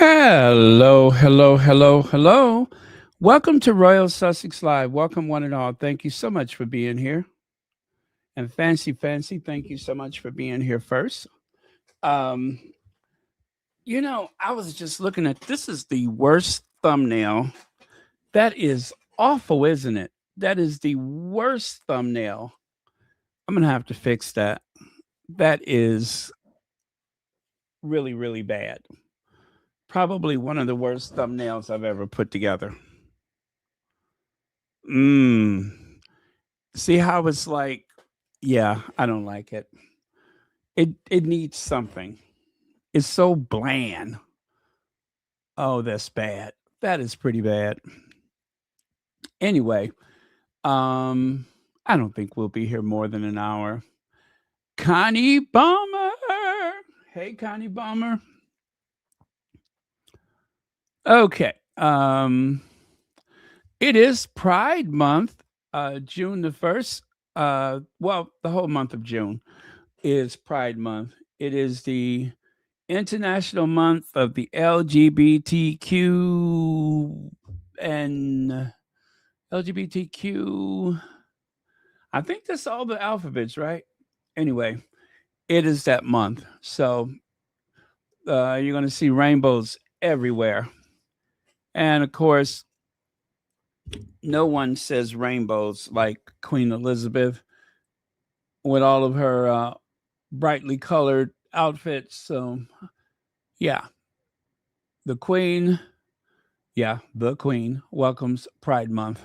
Hello, hello, hello, hello. Welcome to Royal Sussex Live. Welcome, one and all. Thank you so much for being here. And Fancy, thank you so much for being here first. Um, I was just looking at this is the worst thumbnail. That is awful, isn't it? That is the worst thumbnail. I'm going to have to fix that. That is really, really bad. Probably one of the worst thumbnails I've ever put together. Mmm. See how it's like, yeah, I don't like it. It needs something. It's so bland. Oh, that's bad. That is pretty bad. Anyway, I don't think we'll be here more than an hour. Connie Bomber. Hey, Connie Bomber. Okay. It is Pride Month, June the 1st. The whole month of June is Pride Month. It is the International Month of the LGBTQ and LGBTQ. I think that's all the alphabets, right? Anyway, it is that month. So you're going to see rainbows everywhere. And of course, no one says rainbows like Queen Elizabeth with all of her brightly colored outfits. So, yeah, the Queen, the Queen welcomes Pride Month.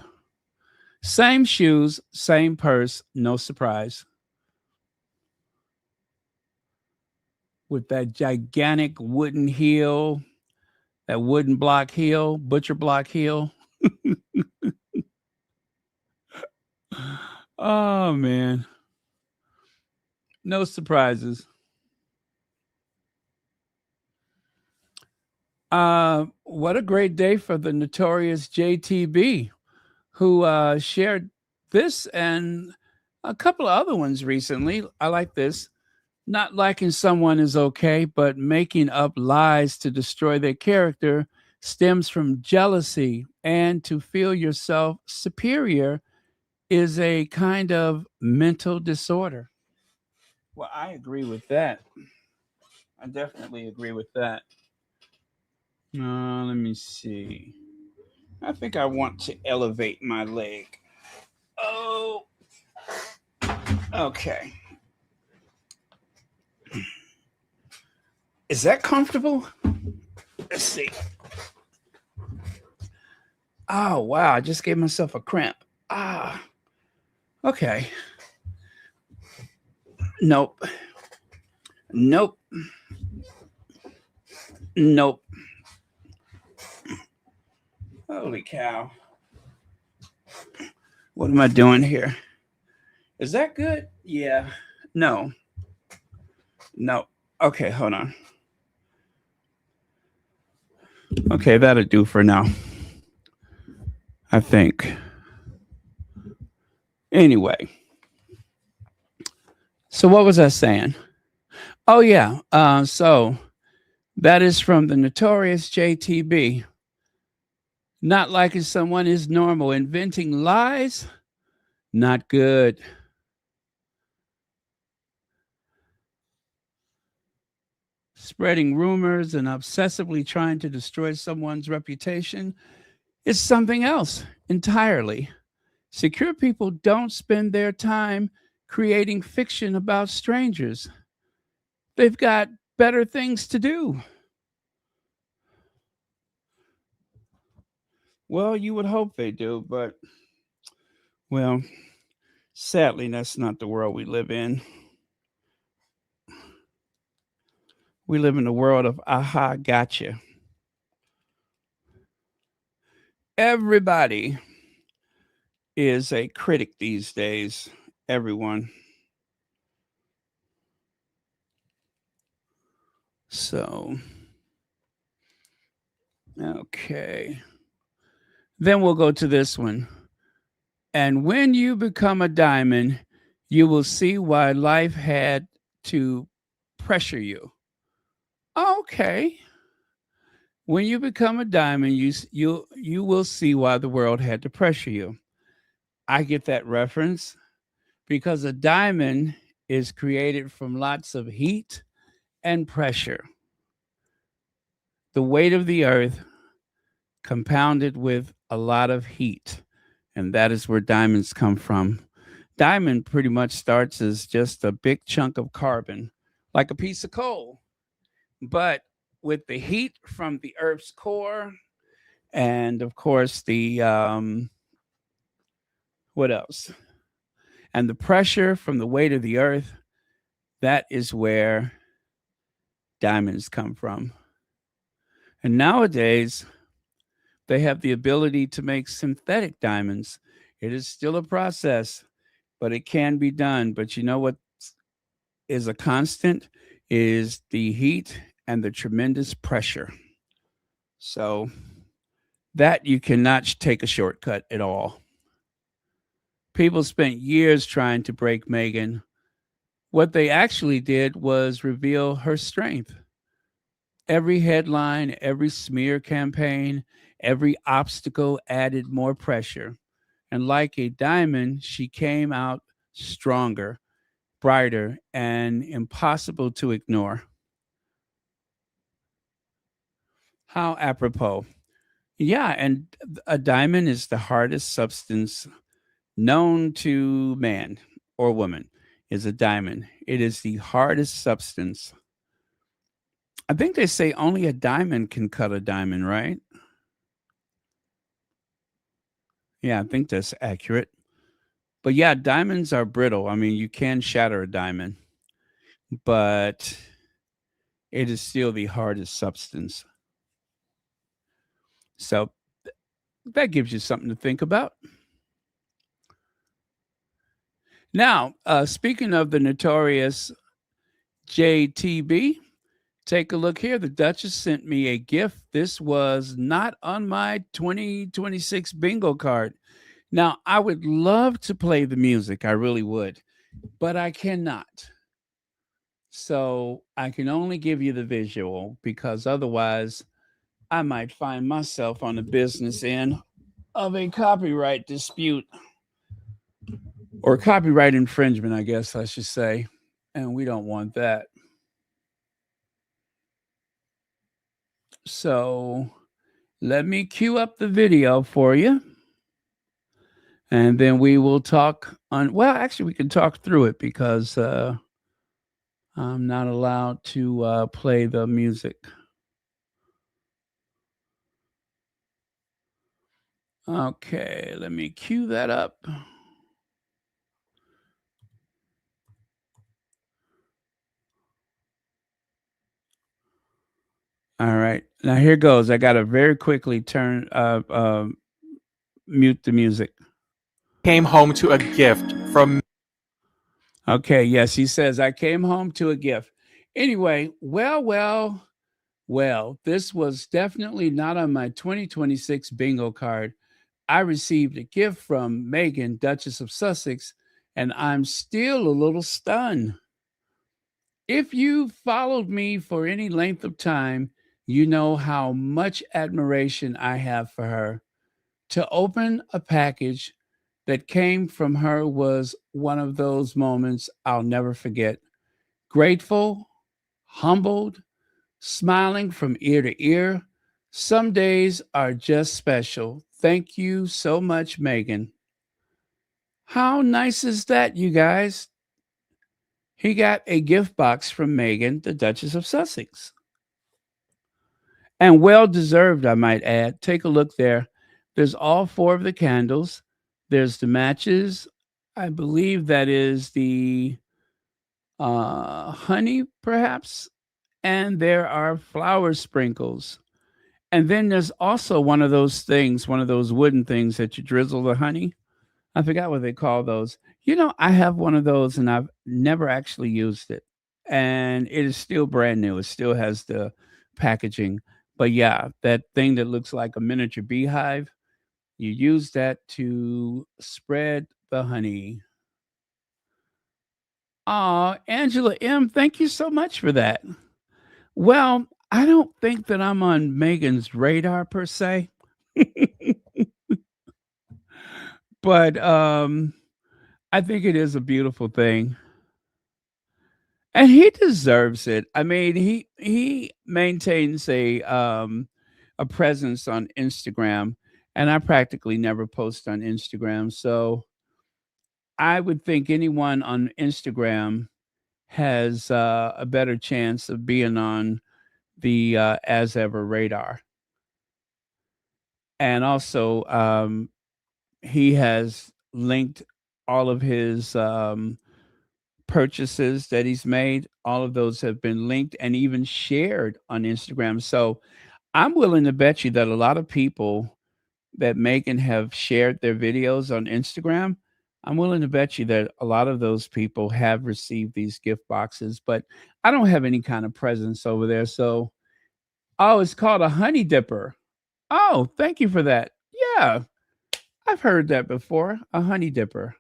Same shoes, same purse, no surprise. With that gigantic wooden heel, that wooden block heel, butcher block heel. Oh, man. No surprises. What a great day for the notorious JTB, who shared this and a couple of other ones recently. I like this. Not liking someone is okay, but making up lies to destroy their character stems from jealousy, and to feel yourself superior is a kind of mental disorder. Well, I agree with that. I definitely agree with that. Let me see. I think I want to elevate my leg. Oh, okay. Is that comfortable? Let's see. Oh, wow. I just gave myself a cramp. Okay. Nope. Nope. Nope. Holy cow. What am I doing here? Is that good? Yeah. No. No. Okay, hold on. Okay, that'll do for now. I think. Anyway. So what was I saying? Oh yeah. So that is from the notorious JTB. Not liking someone is normal. Inventing lies, not good. Spreading rumors and obsessively trying to destroy someone's reputation is something else entirely. Secure people don't spend their time creating fiction about strangers. They've got better things to do. Well, you would hope they do, but, well, sadly, that's not the world we live in. We live in a world of aha, gotcha. Everybody is a critic these days. Everyone. So, okay. Then we'll go to this one. And when you become a diamond, you will see why life had to pressure you. Okay. When you become a diamond, you will see why the world had to pressure you. I get that reference because a diamond is created from lots of heat and pressure. The weight of the earth compounded with a lot of heat, and that is where diamonds come from. Diamond pretty much starts as just a big chunk of carbon, like a piece of coal. But with the heat from the Earth's core, and of course what else? And the pressure from the weight of the Earth, that is where diamonds come from. And nowadays, they have the ability to make synthetic diamonds. It is still a process, but it can be done. But you know what is a constant is the heat and the tremendous pressure. So that you cannot take a shortcut at all. People spent years trying to break Meghan. What they actually did was reveal her strength. Every headline, every smear campaign, every obstacle added more pressure. And like a diamond, she came out stronger, brighter, and impossible to ignore. How apropos. Yeah, and a diamond is the hardest substance known to man or woman is a diamond. It is the hardest substance. I think they say only a diamond can cut a diamond, right? Yeah, I think that's accurate. But yeah, diamonds are brittle. I mean, you can shatter a diamond, but it is still the hardest substance. So that gives you something to think about. Now, speaking of the notorious JTB, take a look here. The Duchess sent me a gift. This was not on my 2026 bingo card. Now, I would love to play the music. I really would, but I cannot. So I can only give you the visual because otherwise I might find myself on the business end of a copyright dispute or copyright infringement, I guess I should say. And we don't want that. So let me cue up the video for you. And then we will talk on, well, actually, we can talk through it because I'm not allowed to play the music. Okay, let me cue that up. All right. Now here goes. I got to very quickly mute the music. Came home to a gift from. Okay, yes, he says I came home to a gift. Anyway, well, this was definitely not on my 2026 bingo card. I received a gift from Meghan, Duchess of Sussex, and I'm still a little stunned. If you followed me for any length of time, you know how much admiration I have for her. To open a package that came from her was one of those moments I'll never forget. Grateful, humbled, smiling from ear to ear. Some days are just special. Thank you so much, Meghan. How nice is that, you guys? He got a gift box from Meghan, the Duchess of Sussex. And well deserved, I might add. Take a look there. There's all four of the candles. There's the matches. I believe that is the honey, perhaps. And there are flower sprinkles. And then there's also one of those things, one of those wooden things that you drizzle the honey. I forgot what they call those. You know, I have one of those and I've never actually used it. And it is still brand new. It still has the packaging. But yeah, that thing that looks like a miniature beehive, you use that to spread the honey. Angela M., thank you so much for that. Well, I don't think that I'm on Meghan's radar per se, but I think it is a beautiful thing. And he deserves it. I mean, he maintains a presence on Instagram, and I practically never post on Instagram. So I would think anyone on Instagram has a better chance of being on the as ever radar. And also, he has linked all of his purchases that he's made. All of those have been linked and even shared on Instagram. So I'm willing to bet you that a lot of people that make and have shared their videos on Instagram, I'm willing to bet you that a lot of those people have received these gift boxes, but I don't have any kind of presence over there. So, oh, it's called a honey dipper. Oh, thank you for that. Yeah, I've heard that before. A honey dipper.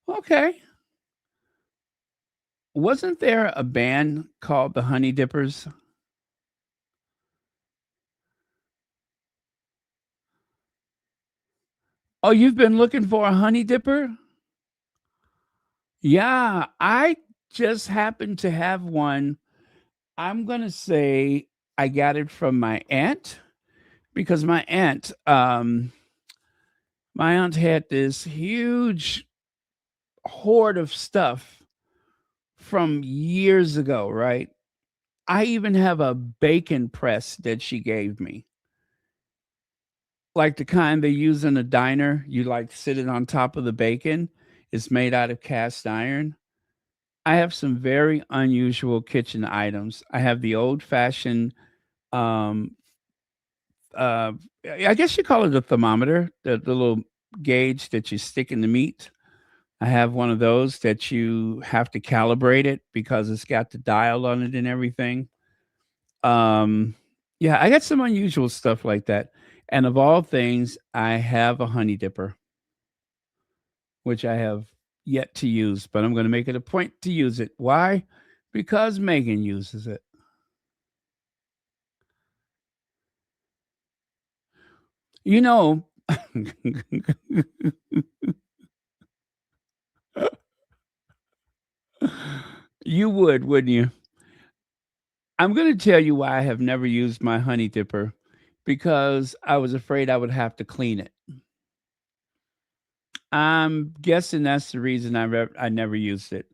Okay. Wasn't there a band called the Honey Dippers? Oh, you've been looking for a honey dipper? Yeah, I just happen to have one. I'm going to say I got it from my aunt because my aunt had this huge hoard of stuff from years ago, right? I even have a bacon press that she gave me. Like the kind they use in a diner, you like sit it on top of the bacon. It's made out of cast iron. I have some very unusual kitchen items. I have the old fashioned, um, uh, I guess you call it a thermometer, the little gauge that you stick in the meat. I have one of those that you have to calibrate it because it's got the dial on it and everything. Um, yeah, I got some unusual stuff like that. And of all things, I have a honey dipper, which I have yet to use, but I'm going to make it a point to use it. Why? Because Megan uses it. You know, you would, wouldn't you? I'm going to tell you why I have never used my honey dipper because I was afraid I would have to clean it. I'm guessing that's the reason I never used it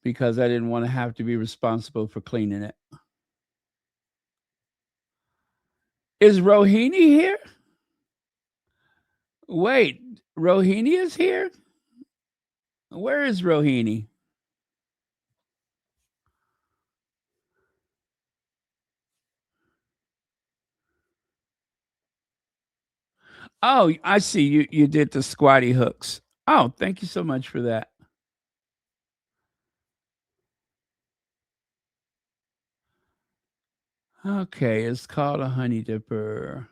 because I didn't want to have to be responsible for cleaning it. Is Rohini here? Wait, Rohini is here? Where is Rohini? Oh, I see you did the squatty hooks. Oh, thank you so much for that. Okay, it's called a honey dipper.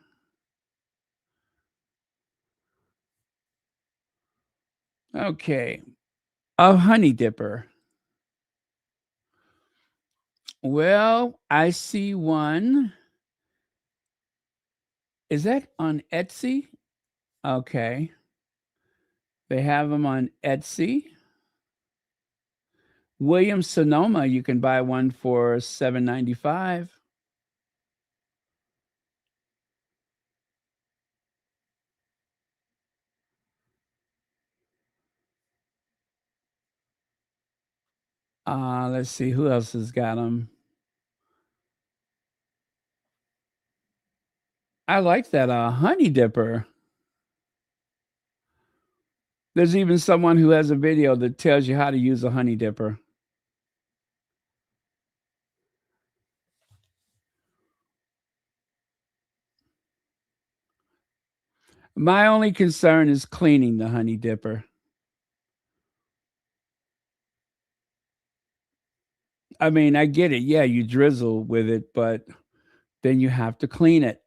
Okay, a honey dipper. Well, I see one. Is that on Etsy? Okay. They have them on Etsy. Williams Sonoma, you can buy one for $7.95. Let's see who else has got them. I like that honey dipper. There's even someone who has a video that tells you how to use a honey dipper. My only concern is cleaning the honey dipper. I mean, I get it. Yeah, you drizzle with it, but then you have to clean it.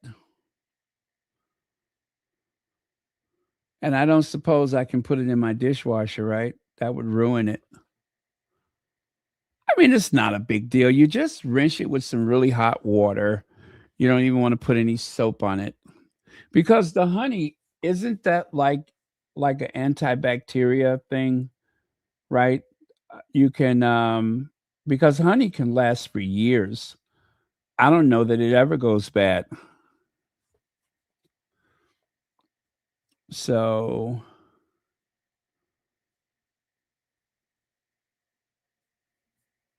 And I don't suppose I can put it in my dishwasher, right? That would ruin it. I mean, it's not a big deal. You just rinse it with some really hot water. You don't even want to put any soap on it because the honey isn't that like an antibacteria thing, right? You can because honey can last for years. I don't know that it ever goes bad. So,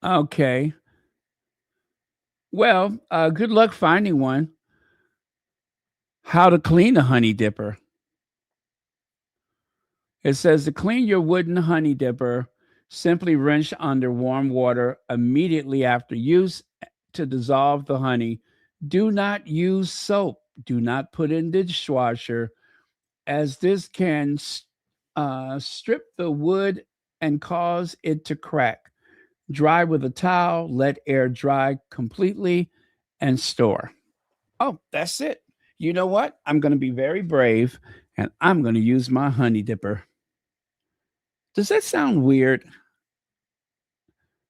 okay. Well, good luck finding one. How to clean a honey dipper. It says to clean your wooden honey dipper, simply rinse under warm water immediately after use to dissolve the honey. Do not use soap. Do not put in dishwasher, as this can strip the wood and cause it to crack. Dry with a towel, let air dry completely, and store. Oh, that's it. You know what? I'm going to be very brave and I'm going to use my honey dipper. Does that sound weird?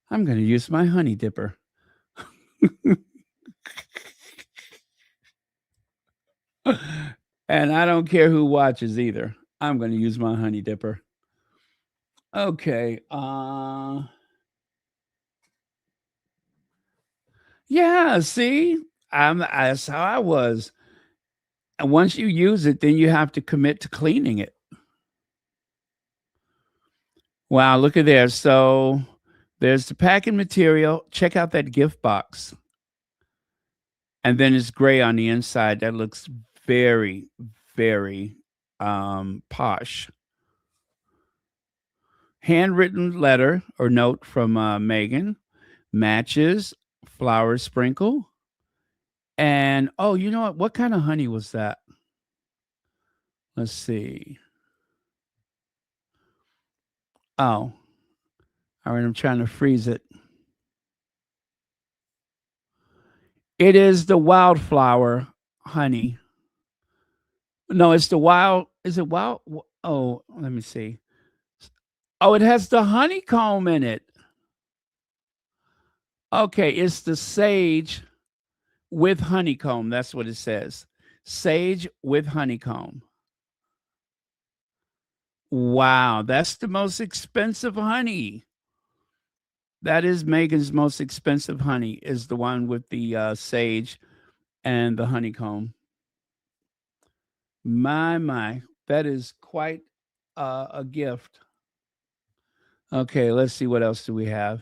I'm going to use my honey dipper. And I don't care who watches either. I'm going to use my honey dipper. Okay. Yeah, see? That's how I was. And once you use it, then you have to commit to cleaning it. Wow, look at there. So there's the packing material. Check out that gift box. And then it's gray on the inside. That looks very, very posh. Handwritten letter or note from Meghan, matches, flower sprinkle, and oh, you know what? What kind of honey was that? Let's see. Oh, all right. I'm trying to freeze it. It is the wildflower honey. No, it's the wild. Is it wild? Oh, let me see. Oh, it has the honeycomb in it. Okay, it's the sage with honeycomb. That's what it says. Sage with honeycomb. Wow, that's the most expensive honey. That is Megan's most expensive honey, is the one with the sage and the honeycomb. My, that is quite a gift. Okay, let's see what else do we have.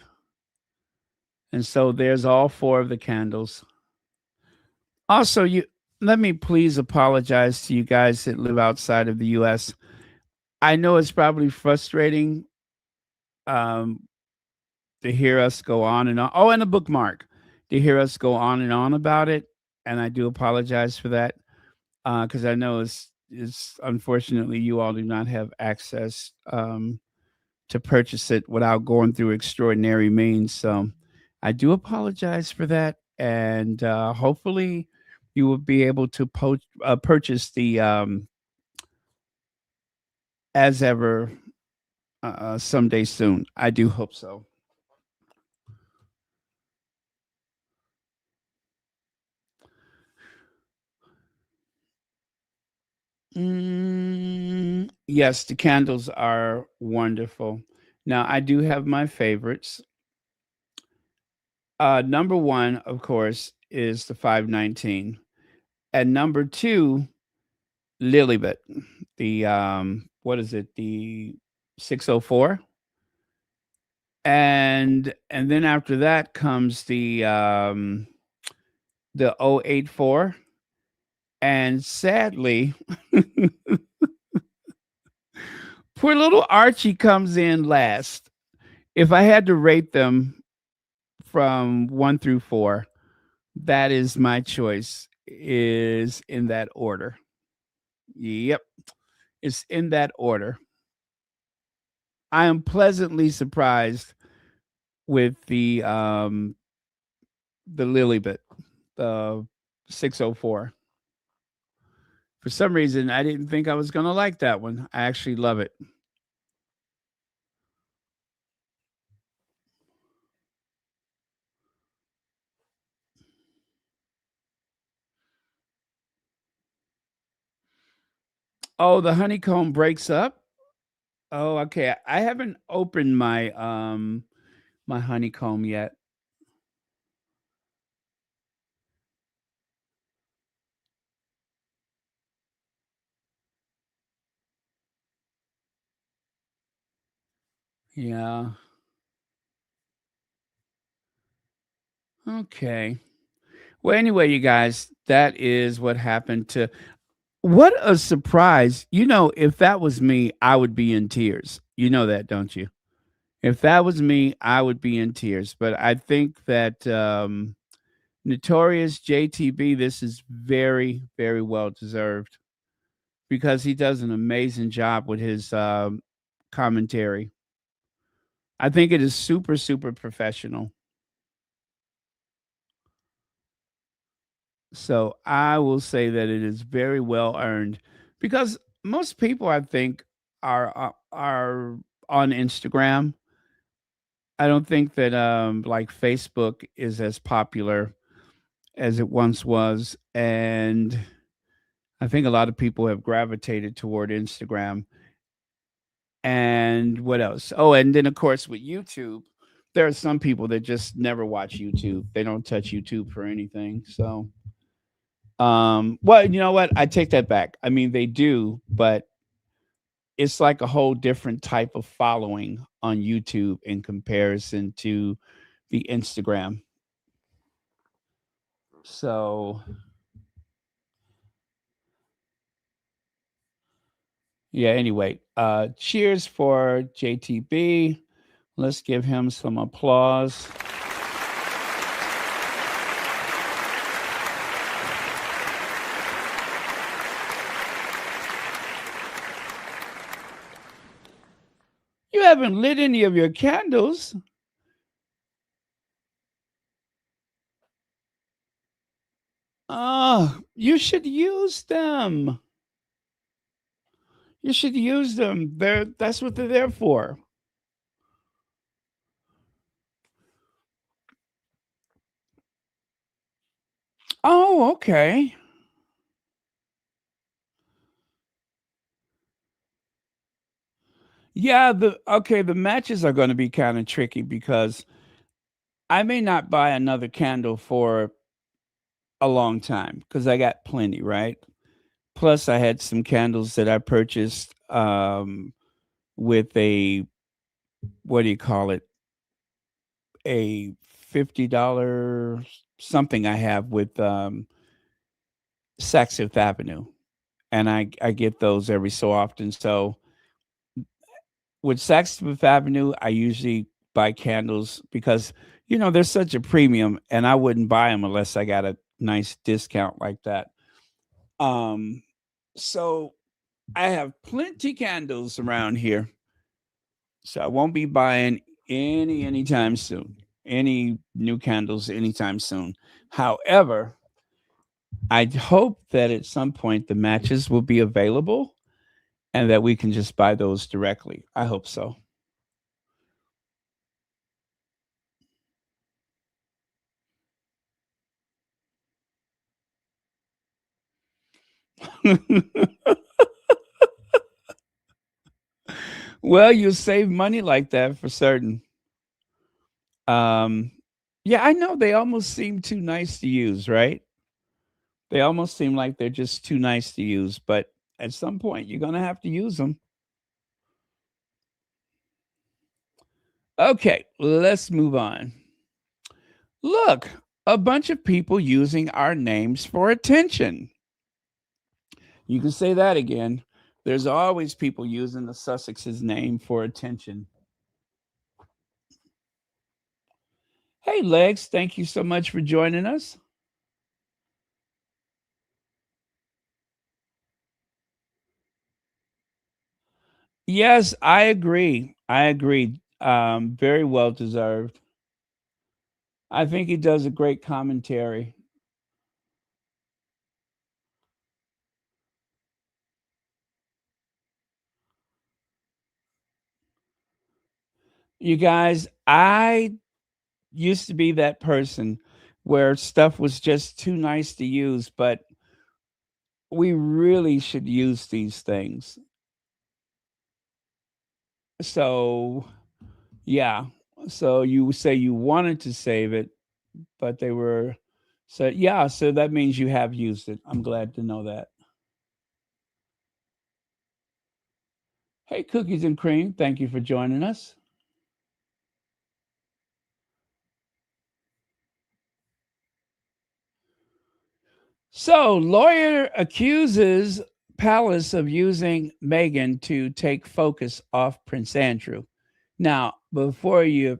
And so there's all four of the candles. Also, you let me please apologize to you guys that live outside of the US. I know it's probably frustrating um, to hear us go on and on. Oh, and a bookmark to hear us go on and on about it. And I do apologize for that because I know it's unfortunately you all do not have access to purchase it without going through extraordinary means. So I do apologize for that. And hopefully you will be able to purchase the as ever someday soon. I do hope so. Yes, the candles are wonderful. Now, I do have my favorites. Number one, of course, is the 519. And number two, Lilybet. The what is it? The 604. And then after that comes the 084. And sadly, poor little Archie comes in last. If I had to rate them from 1 through 4, that is my choice, is in that order. Yep, it's in that order. I am pleasantly surprised with the Lilybet, the 604. For some reason, I didn't think I was going to like that one. I actually love it. Oh, the honeycomb breaks up. Oh, okay. I haven't opened my honeycomb yet. Yeah. Okay. Well, anyway, you guys, that is what happened to. What a surprise. If that was me, I would be in tears. You know that, don't you? If that was me, I would be in tears. But I think that Notorious JTB, this is very, very well deserved because he does an amazing job with his commentary. I think it is super, super professional. So I will say that it is very well earned because most people, I think, are on Instagram. I don't think that like Facebook is as popular as it once was, and I think a lot of people have gravitated toward Instagram. And what else? Oh, and then of course with YouTube, there are some people that just never watch YouTube. They don't touch YouTube for anything. So, well, you know what? I take that back. I mean, they do, but it's like a whole different type of following on YouTube in comparison to the Instagram. So, yeah, anyway, cheers for JTB. Let's give him some applause. You haven't lit any of your candles. Oh, you should use them. You should use them. That's what they're there for. Oh, okay. Yeah, the matches are going to be kind of tricky because I may not buy another candle for a long time because I got plenty, right? Plus, I had some candles that I purchased with a what do you call it? A $50 something I have with Saks Fifth Avenue, and I get those every so often. So with Saks Fifth Avenue, I usually buy candles because there's such a premium, and I wouldn't buy them unless I got a nice discount like that. Um, so I have plenty candles around here, so I won't be buying anytime soon. Any new candles anytime soon. However, I hope that at some point the matches will be available and that we can just buy those directly. I hope so. Well, you'll save money like that for certain. Um, yeah, I know they almost seem too nice to use, right? They almost seem like they're just too nice to use, but at some point you're going to have to use them. Okay, let's move on. Look, a bunch of people using our names for attention. You can say that again. There's always people using the Sussex's name for attention. Hey, Legs, thank you so much for joining us. Yes, I agree. I agree. Very well deserved. I think he does a great commentary. You guys, I used to be that person where stuff was just too nice to use, but we really should use these things. So, yeah. So you say you wanted to save it, but they were so yeah, so that means you have used it. I'm glad to know that. Hey, Cookies and Cream, thank you for joining us. So, lawyer accuses palace of using Meghan to take focus off Prince Andrew. Now, before you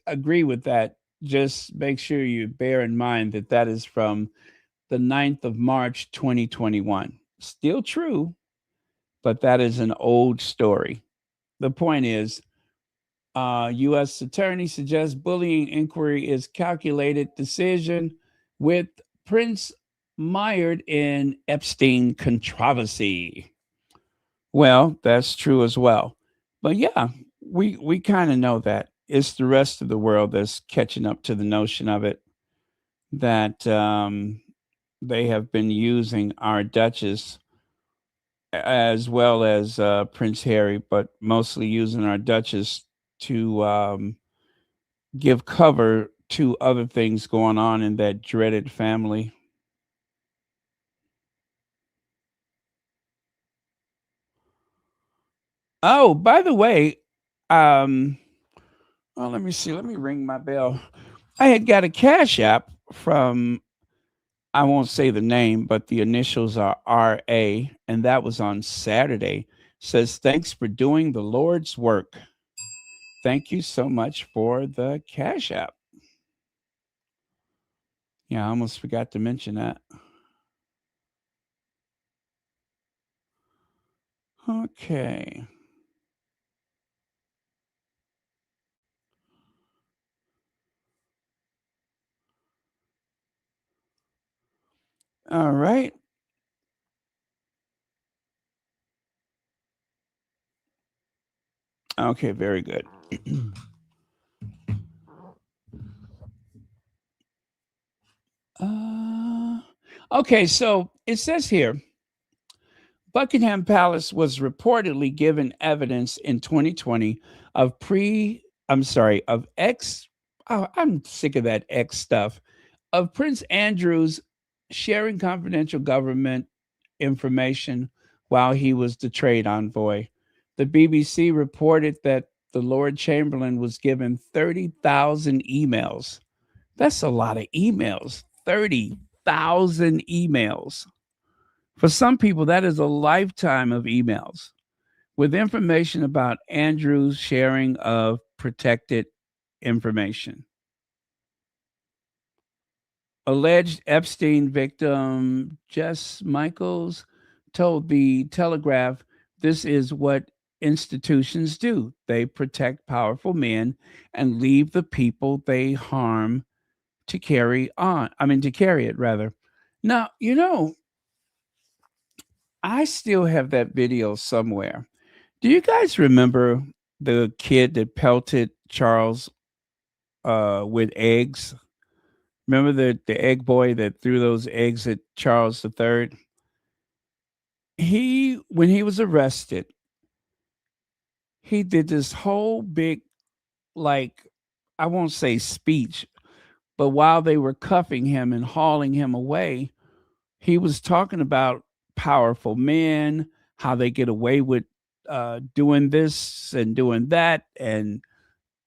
agree with that, just make sure you bear in mind that that is from the 9th of March, 2021. Still true, but that is an old story. The point is, U.S. attorney suggests bullying inquiry is calculated decision with Prince mired in Epstein controversy. Well, that's true as well. But yeah, we kind of know that. It's the rest of the world that's catching up to the notion of it that they have been using our Duchess as well as Prince Harry, but mostly using our Duchess to give cover to other things going on in that dreaded family. Oh, by the way, um, well, let me see. Let me ring my bell. I had got a cash app from, I won't say the name, but the initials are RA, and that was on Saturday. Says, thanks for doing the Lord's work. Thank you so much for the cash app. Yeah, I almost forgot to mention that. Okay. All right. Okay, very good. uh, okay, so it says here Buckingham Palace was reportedly given evidence in 2020 of of ex, oh, I'm sick of that ex stuff, of Prince Andrew's sharing confidential government information while he was the trade envoy. The BBC reported that the Lord Chamberlain was given 30,000 emails. That's a lot of emails. 30,000 emails. For some people, that is a lifetime of emails with information about Andrew's sharing of protected information. Alleged Epstein victim Jess Michaels told the Telegraph this is what institutions do. They protect powerful men and leave the people they harm to carry on. I mean, to carry it, rather. Now, I still have that video somewhere. Do you guys remember the kid that pelted Charles with eggs? Remember the egg boy that threw those eggs at Charles III? He when he was arrested, he did this whole big like I won't say speech, but while they were cuffing him and hauling him away, he was talking about powerful men, how they get away with doing this and doing that. And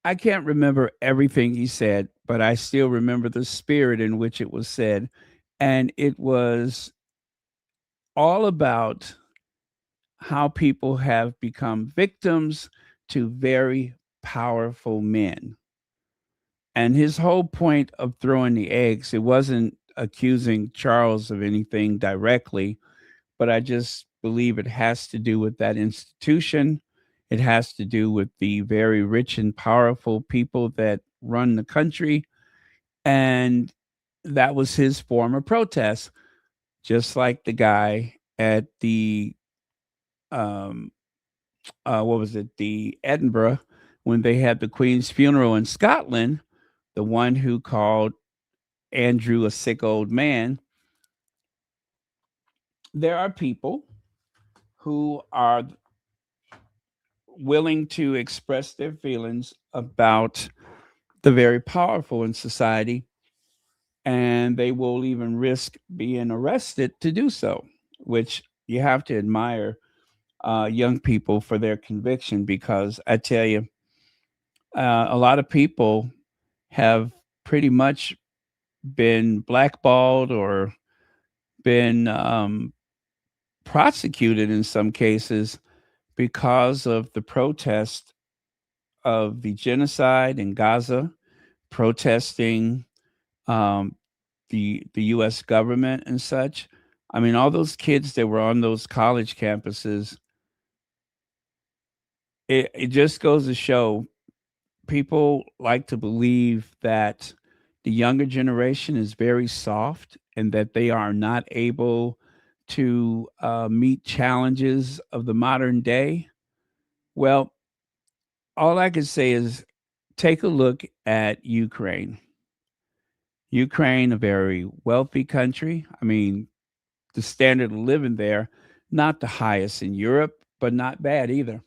I can't remember everything he said, but I still remember the spirit in which it was said. And it was all about how people have become victims to very powerful men. And his whole point of throwing the eggs, it wasn't accusing Charles of anything directly, but I just believe it has to do with that institution. It has to do with the very rich and powerful people that run the country. And that was his form of protest, just like the guy at the um, what was it, the Edinburgh, when they had the Queen's funeral in Scotland, the one who called Andrew a sick old man. there are people who are willing to express their feelings about the very powerful in society, and they will even risk being arrested to do so, which you have to admire young people for their conviction, because I tell you, a lot of people have pretty much been blackballed or been prosecuted in some cases because of the protest of the genocide in Gaza, protesting um, the U.S. government and such. I mean, all those kids that were on those college campuses. It just goes to show people like to believe that the younger generation is very soft and that they are not able to meet challenges of the modern day. Well, all I can say is take a look at Ukraine. Ukraine, a very wealthy country. I mean, the standard of living there, not the highest in Europe, but not bad either.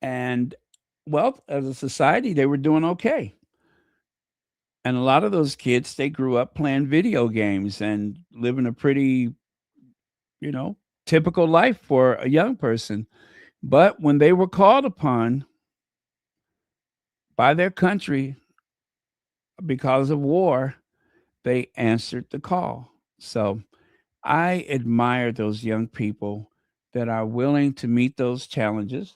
And well, as a society, they were doing okay. And a lot of those kids, they grew up playing video games and living a pretty, you know, typical life for a young person. But when they were called upon by their country because of war, they answered the call. So I admire those young people that are willing to meet those challenges,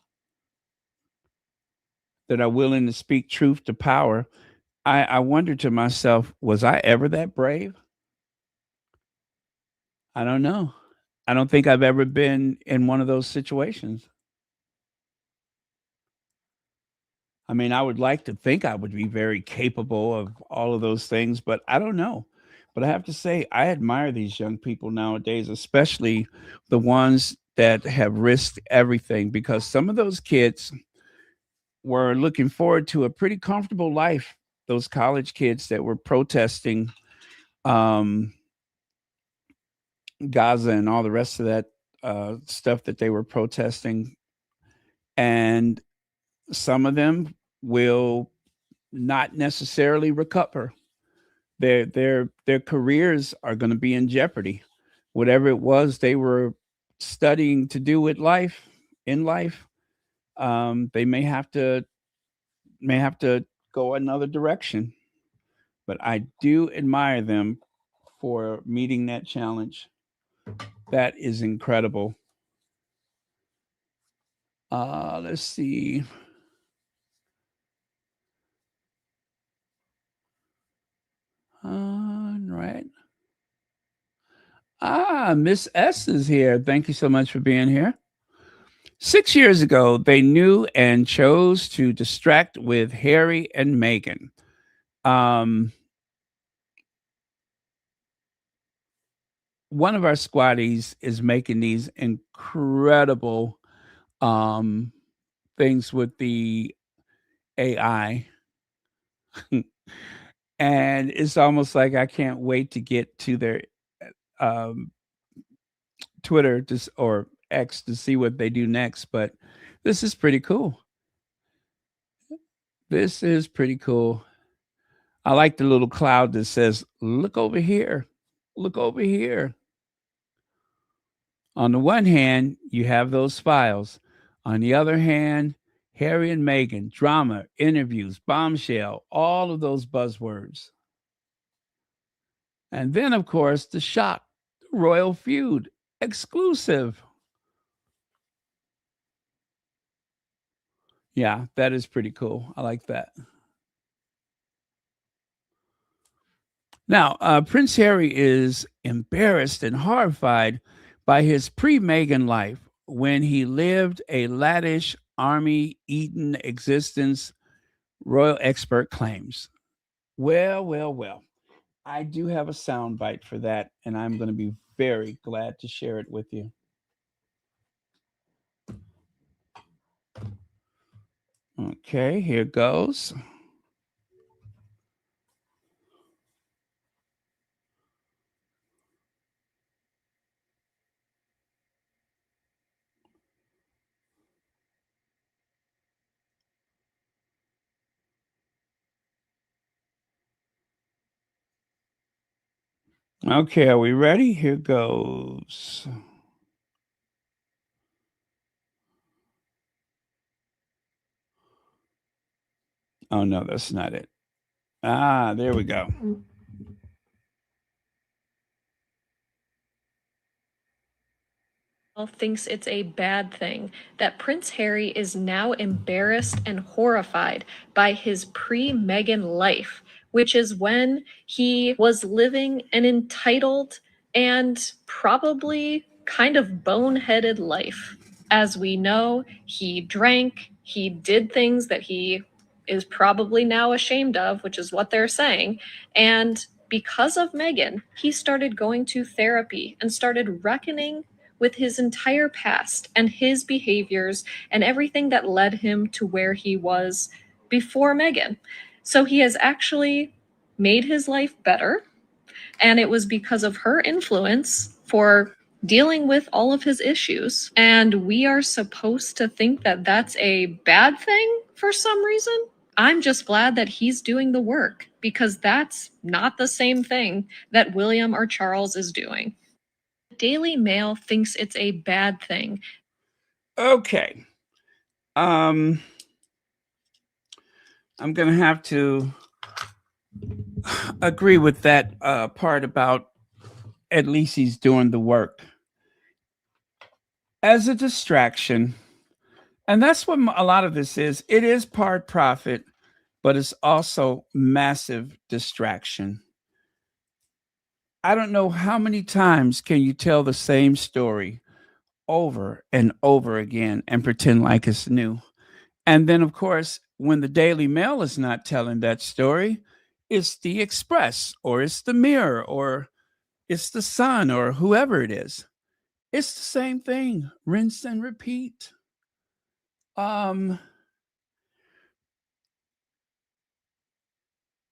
that are willing to speak truth to power. I wonder to myself, was I ever that brave? I don't know. I don't think I've ever been in one of those situations. I mean, I would like to think I would be very capable of all of those things, but I don't know. But I have to say, I admire these young people nowadays, especially the ones that have risked everything, because some of those kids were looking forward to a pretty comfortable life. Those college kids that were protesting um, Gaza and all the rest of that stuff that they were protesting. And some of them will not necessarily recover. Their careers are going to be in jeopardy. Whatever it was they were studying to do with life in life, they may have to go another direction. But I do admire them for meeting that challenge. That is incredible. Let's see. Right. Miss S is here. Thank you so much for being here. 6 years ago, they knew and chose to distract with Harry and Meghan. Um, One of our squaddies is making these incredible um, things with the AI. And it's almost like I can't wait to get to their um, Twitter or X to see what they do next. But this is pretty cool. This is pretty cool. I like the little cloud that says, "Look over here. Look over here." On the one hand, you have those files. On the other hand, Harry and Meghan, drama, interviews, bombshell, all of those buzzwords. And then, of course, the shock, the royal feud, exclusive. Yeah, that is pretty cool. I like that. Now, Prince Harry is embarrassed and horrified by his pre Meghan life when he lived a lavish, army eaten existence, royal expert claims. Well, well, well. I do have a sound bite for that, and I'm going to be very glad to share it with you. Okay, here goes. Okay, are we ready? Here goes. Oh, no, that's not it. Ah, there we go. Thinks it's a bad thing that Prince Harry is now embarrassed and horrified by his pre-Meghan life, which is when he was living an entitled and probably kind of boneheaded life. As we know, he drank, he did things that he is probably now ashamed of, which is what they're saying. And because of Meghan, he started going to therapy and started reckoning with his entire past and his behaviors and everything that led him to where he was before Meghan. So he has actually made his life better. And it was because of her influence for dealing with all of his issues. And we are supposed to think that that's a bad thing for some reason. I'm just glad that he's doing the work because that's not the same thing that William or Charles is doing. Daily Mail thinks it's a bad thing. Okay. I'm going to have to agree with that part about at least he's doing the work as a distraction. And that's what a lot of this is. It is part profit, but it's also massive distraction. I don't know how many times can you tell the same story over and over again and pretend like it's new. And then, of course, when the Daily Mail is not telling that story, it's the Express or it's the Mirror or it's the Sun or whoever it is. It's the same thing, rinse and repeat. Um,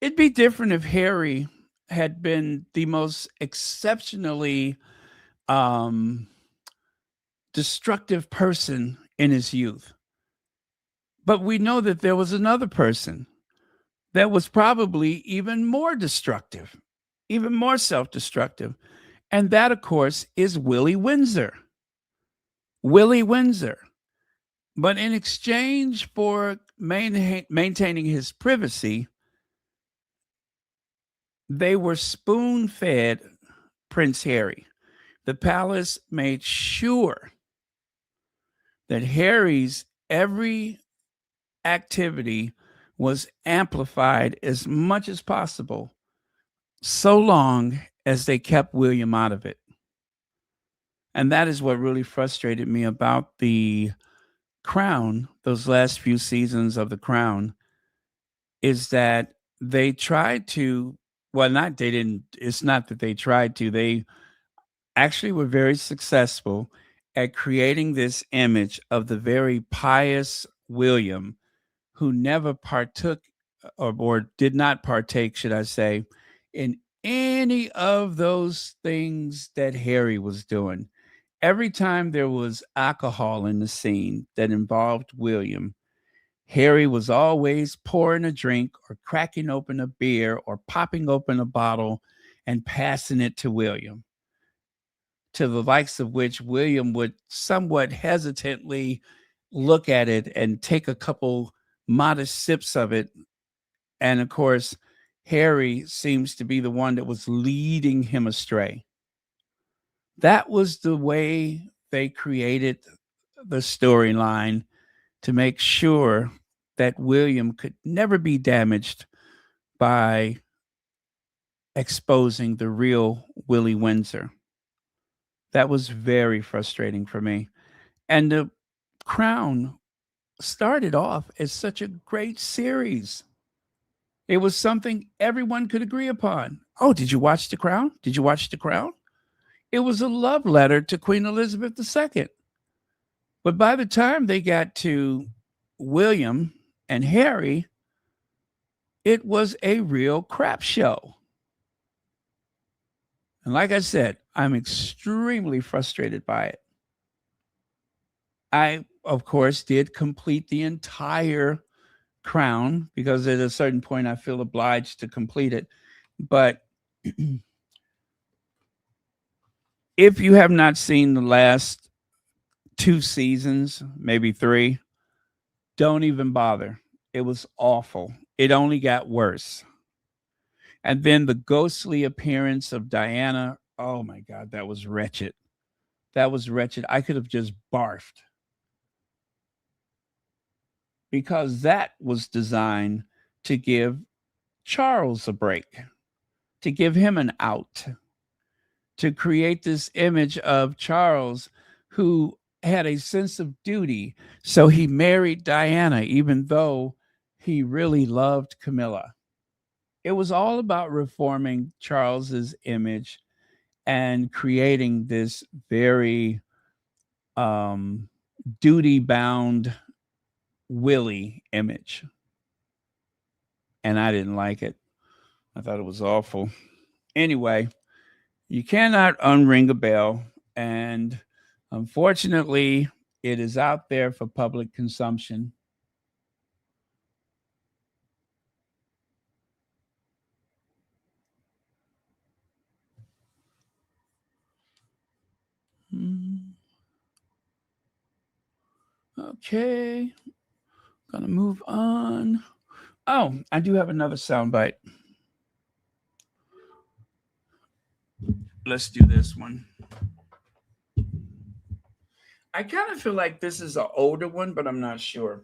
it'd be different if Harry had been the most exceptionally um, destructive person in his youth. But we know that there was another person that was probably even more destructive, even more self destructive. And that, of course, is Willie Windsor. Willie Windsor. But in exchange for maintaining his privacy, they were spoon fed Prince Harry. The palace made sure that Harry's every activity was amplified as much as possible, so long as they kept William out of it. And that is what really frustrated me about the Crown, those last few seasons of the Crown, is that they tried to, well, not they didn't, it's not that they tried to, they actually were very successful at creating this image of the very pious William who never partook or did not partake, should I say, in any of those things that Harry was doing. Every time there was alcohol in the scene that involved William, Harry was always pouring a drink or cracking open a beer or popping open a bottle and passing it to William, to the likes of which William would somewhat hesitantly look at it and take a couple modest sips of it. And of course, Harry seems to be the one that was leading him astray. That was the way they created the storyline to make sure that William could never be damaged by exposing the real Willie Windsor. That was very frustrating for me. And the Crown started off as such a great series. It was something everyone could agree upon. Oh, did you watch The Crown? Did you watch The Crown? It was a love letter to Queen Elizabeth II. But by the time they got to William and Harry, it was a real crap show. And like I said, I'm extremely frustrated by it. I, of course, did complete the entire Crown because at a certain point I feel obliged to complete it. But If you have not seen the last 2 seasons, maybe 3, don't even bother. It was awful. It only got worse. And then the ghostly appearance of Diana. Oh my God, that was wretched. That was wretched. I could have just barfed because that was designed to give Charles a break, to give him an out, to create this image of Charles who had a sense of duty. So he married Diana, even though he really loved Camilla. It was all about reforming Charles's image and creating this very um, duty bound Willie image. And I didn't like it. I thought it was awful. Anyway, you cannot unring a bell. And unfortunately, it is out there for public consumption. Okay, gonna move on. Oh, I do have another soundbite. Let's do this one. I kind of feel like this is an older one, but I'm not sure.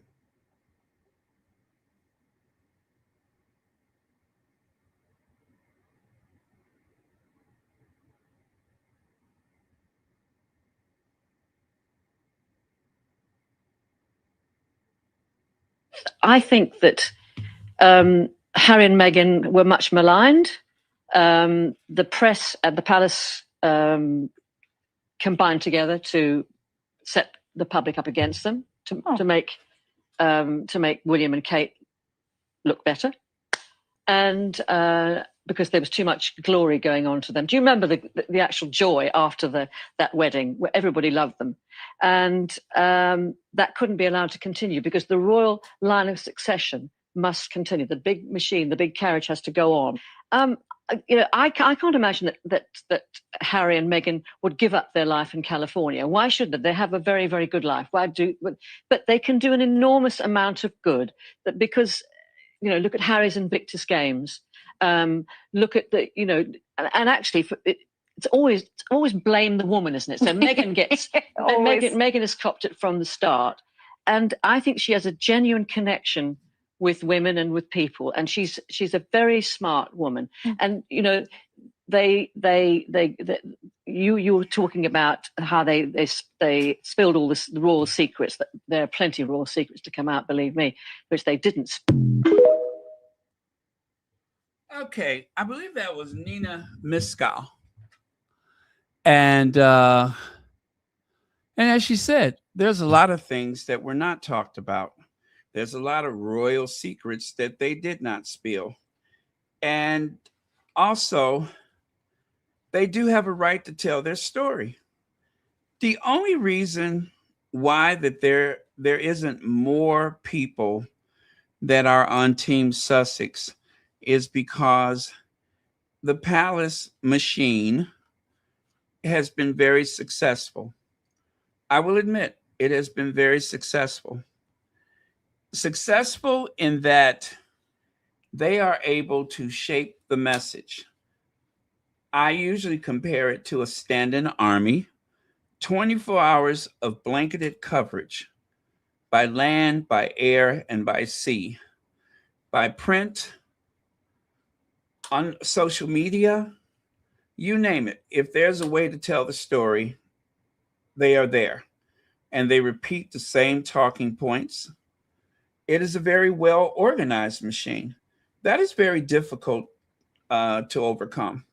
I think that Harry and Meghan were much maligned. The press at the palace combined together to set the public up against them to make William and Kate look better, and because there was too much glory going on to them. Do you remember the actual joy after that wedding, where everybody loved them, and that couldn't be allowed to continue because the royal line of succession must continue. The big machine, the big carriage has to go on. I can't imagine that Harry and Meghan would give up their life in California. Why should they? They have a very, very good life. But they can do an enormous amount of good. That because, look at Harry's Invictus games. Look at and actually, it's always blame the woman, isn't it? So Meghan gets Meghan has copped it from the start, and I think she has a genuine connection with women and with people, and she's a very smart woman. And you were talking about how they spilled all the royal secrets. That there are plenty of royal secrets to come out, believe me, which they didn't. Okay, I believe that was Nina Miskal, and as she said, there's a lot of things that were not talked about. There's a lot of royal secrets that they did not spill. And also, they do have a right to tell their story. The only reason why that there isn't more people that are on Team Sussex is because the palace machine has been very successful. I will admit, it has been very successful. Successful in that they are able to shape the message. I usually compare it to a standing army, 24 hours of blanketed coverage by land, by air, and by sea, by print, on social media, you name it. If there's a way to tell the story, they are there. And they repeat the same talking points. It is a very well organized machine. That is very difficult to overcome.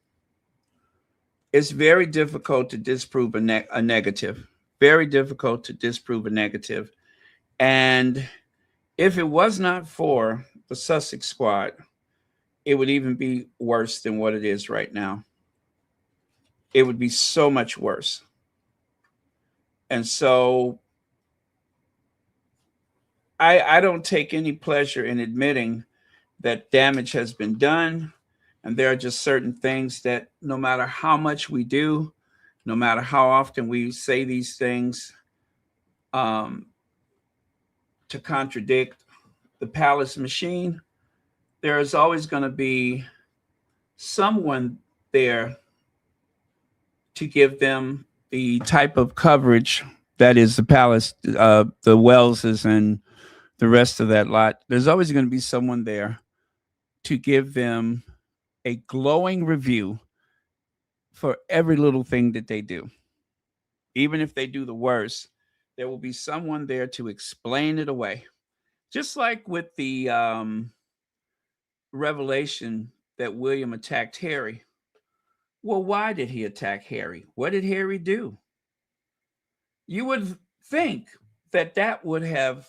It's very difficult to disprove a negative. Very difficult to disprove a negative. And if it was not for the Sussex squad, it would even be worse than what it is right now. It would be so much worse. And so I don't take any pleasure in admitting that damage has been done. And there are just certain things that no matter how much we do, no matter how often we say these things um, to contradict the palace machine, there is always going to be someone there to give them the type of coverage that is the palace, the Wellses, and the rest of that lot. There's always going to be someone there to give them a glowing review for every little thing that they do. Even if they do the worst, there will be someone there to explain it away. Just like with the revelation that William attacked Harry. Well, why did he attack Harry? What did Harry do? You would think that that would have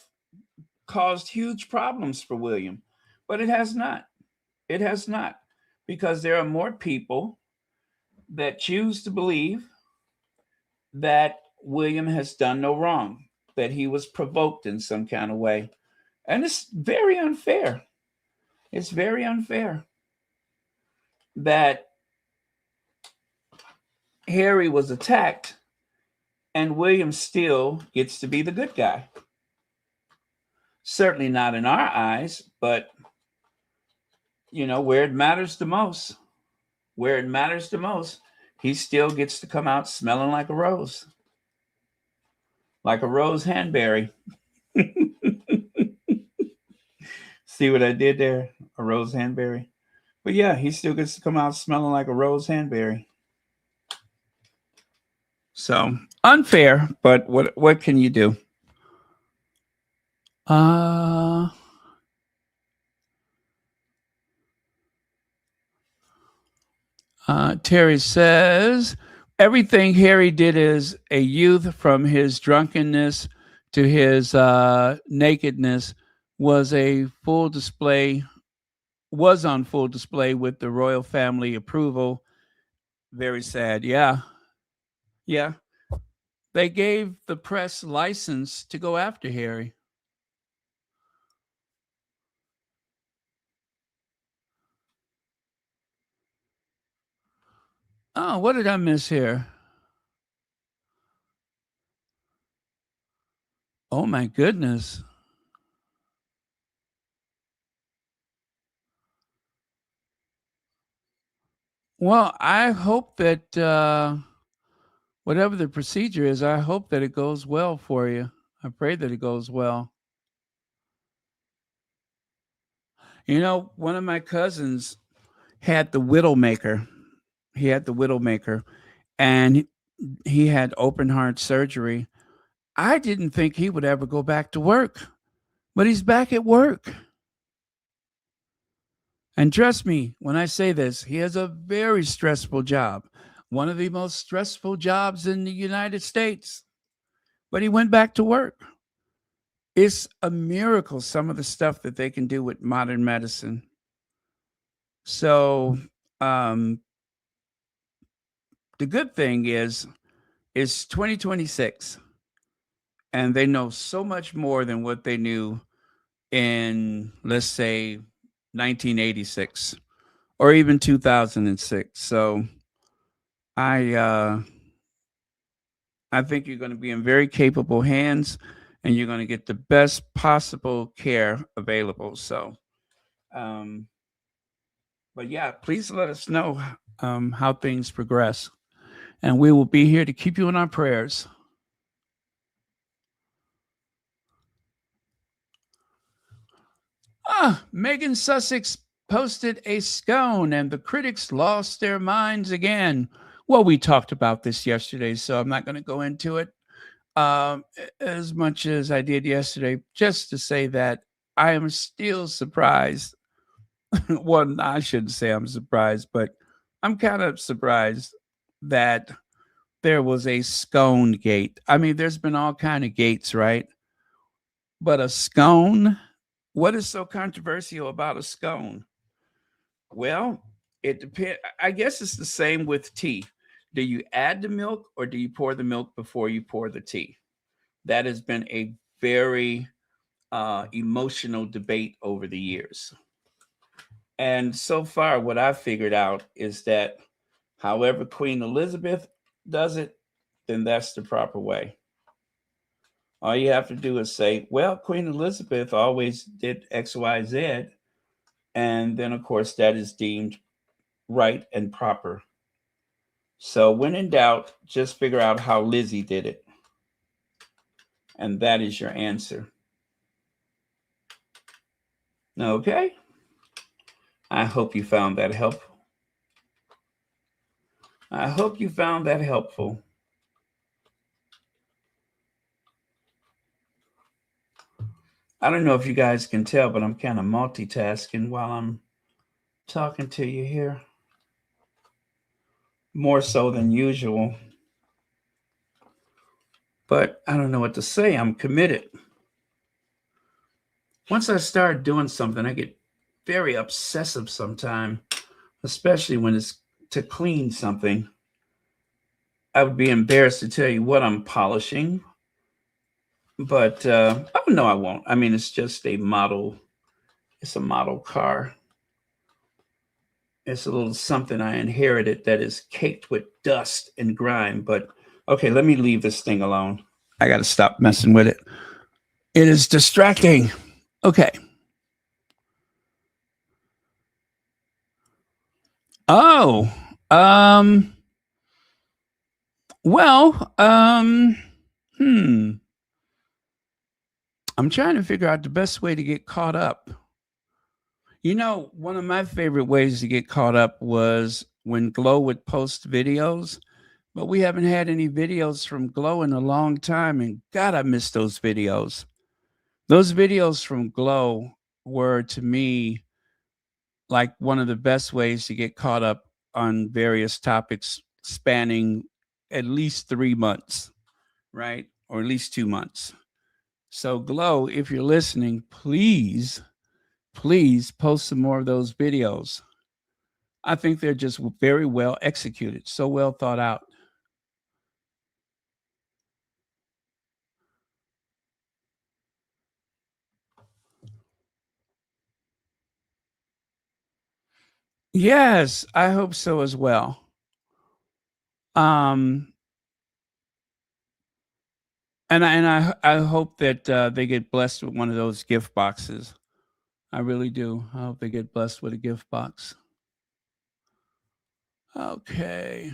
caused huge problems for William, but it has not. It has not, because there are more people that choose to believe that William has done no wrong, that he was provoked in some kind of way. And it's very unfair. It's very unfair that Harry was attacked and William still gets to be the good guy. Certainly not in our eyes, but where it matters the most, he still gets to come out smelling like a rose handberry. See what I did there? A rose handberry. But yeah, he still gets to come out smelling like a rose handberry. So unfair, but what can you do? Terry says everything Harry did as a youth, from his drunkenness to his nakedness, was on full display with the royal family approval. Very sad. Yeah. They gave the press license to go after Harry. Oh, what did I miss here? Oh my goodness. Well, I hope that whatever the procedure is, I hope that it goes well for you. I pray that it goes well. One of my cousins had the Widowmaker. And he had open heart surgery. I didn't think he would ever go back to work, but he's back at work. And trust me when I say this, he has a very stressful job, one of the most stressful jobs in the United States. But he went back to work. It's a miracle, some of the stuff that they can do with modern medicine. So the good thing is it's 2026, and they know so much more than what they knew in, let's say, 1986 or even 2006. So I think you're going to be in very capable hands, and you're going to get the best possible care available. So, but yeah, please let us know how things progress, and we will be here to keep you in our prayers. Meghan Sussex posted a scone, and the critics lost their minds again. Well, we talked about this yesterday, so I'm not going to go into it as much as I did yesterday, just to say that I am still surprised. Well, I shouldn't say I'm surprised, but I'm kind of surprised that there was a scone gate. I mean, there's been all kind of gates, right? But a scone? What is so controversial about a scone? Well, it depends. I guess it's the same with tea. Do you add the milk or do you pour the milk before you pour the tea? That has been a very emotional debate over the years. And so far, what I've figured out is that however Queen Elizabeth does it, then that's the proper way. All you have to do is say, well, Queen Elizabeth always did X, Y, Z. And then, of course, that is deemed right and proper. So when in doubt, just figure out how Lizzie did it. And that is your answer. Okay? I hope you found that helpful. I hope you found that helpful. I don't know if you guys can tell, but I'm kind of multitasking while I'm talking to you here. More so than usual. But I don't know what to say. I'm committed. Once I start doing something, I get very obsessive sometimes, especially when it's to clean something. I would be embarrassed to tell you what I'm polishing. But oh no, I won't. I mean, it's just a model. It's a model car. It's a little something I inherited that is caked with dust and grime. But okay, let me leave this thing alone. I got to stop messing with it. It is distracting. Okay. Oh, well, I'm trying to figure out the best way to get caught up. You know, one of my favorite ways to get caught up was when Glow would post videos, but we haven't had any videos from Glow in a long time, and God, I miss those videos. Those videos from Glow were, to me, like one of the best ways to get caught up on various topics spanning at least 3 months, right? Or at least 2 months. So Glow, if you're listening, please post some more of those videos. I think they're just very well executed, so well thought out. Yes, I hope so as well. And I hope that they get blessed with one of those gift boxes. I really do. I hope they get blessed with a gift box. Okay.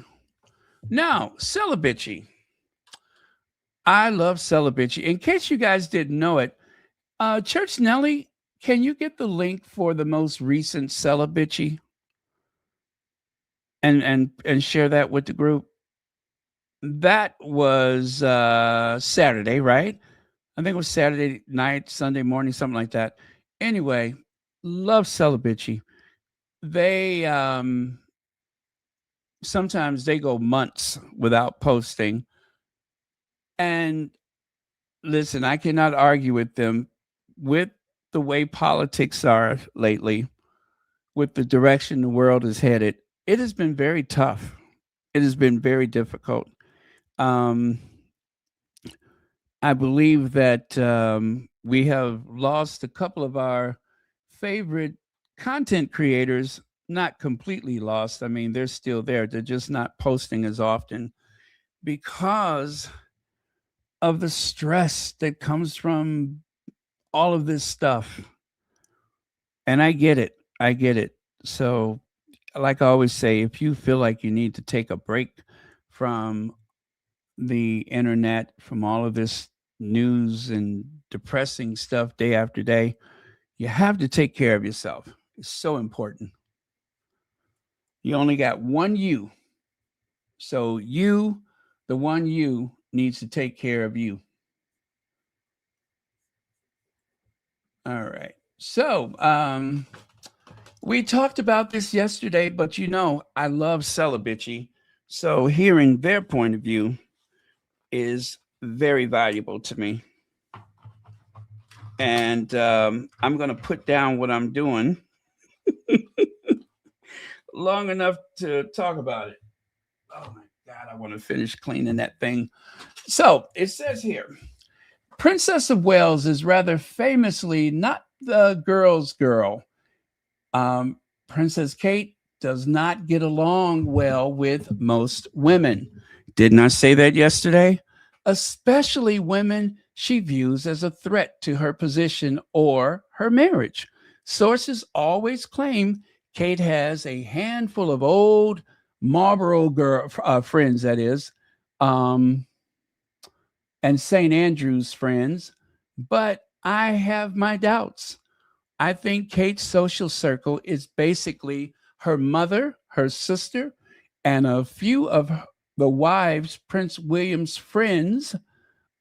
Now, Celibacy. I love Celibacy. In case you guys didn't know it, Church Nelly, can you get the link for the most recent Celibacy and share that with the group? That was Saturday, right? I think it was Saturday night, Sunday morning, something like that. Anyway, love Celibacy. They sometimes they go months without posting. And listen, I cannot argue with them with the way politics are lately, with the direction the world is headed. It has been very tough. It has been very difficult. I believe that we have lost a couple of our favorite content creators, not completely lost. I mean, they're still there. They're just not posting as often because of the stress that comes from all of this stuff. And I get it. I get it. So, like I always say, if you feel like you need to take a break from the internet, from all of this news and depressing stuff day after day, you have to take care of yourself. It's so important. You only got one you. So you, the one you, needs to take care of you. All right. So we talked about this yesterday, but you know, I love Celibacy. So hearing their point of view is very valuable to me. And I'm going to put down what I'm doing long enough to talk about it. Oh my God, I want to finish cleaning that thing. So it says here, Princess of Wales is rather famously not the girl's girl. Princess Kate does not get along well with most women. Didn't I say that yesterday? Especially women she views as a threat to her position or her marriage. Sources always claim Kate has a handful of old Marlboro girl friends, that is, um, and St. Andrew's friends, but I have my doubts. I think Kate's social circle is basically her mother, her sister, and a few of the wives Prince William's friends,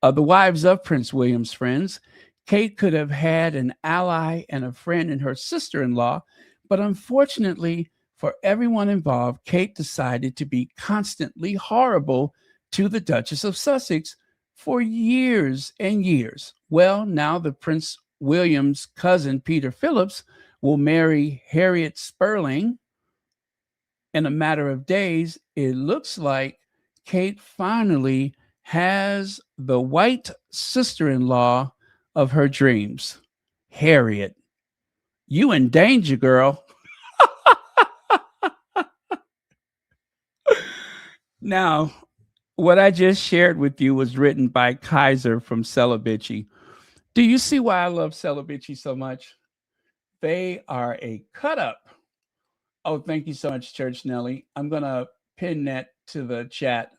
the wives of Prince William's friends. Kate could have had an ally and a friend in her sister-in-law, but unfortunately for everyone involved, Kate decided to be constantly horrible to the Duchess of Sussex for years and years. Well, now the Prince William's cousin, Peter Phillips, will marry Harriet Sperling in a matter of days. It looks like Kate finally has the white sister-in-law of her dreams. Harriet, you in danger, girl. Now, what I just shared with you was written by Kaiser from Celibici. Do you see why I love Celibici so much? They are a cut up. Oh, thank you so much, Church Nelly. I'm going to pin that to the chat.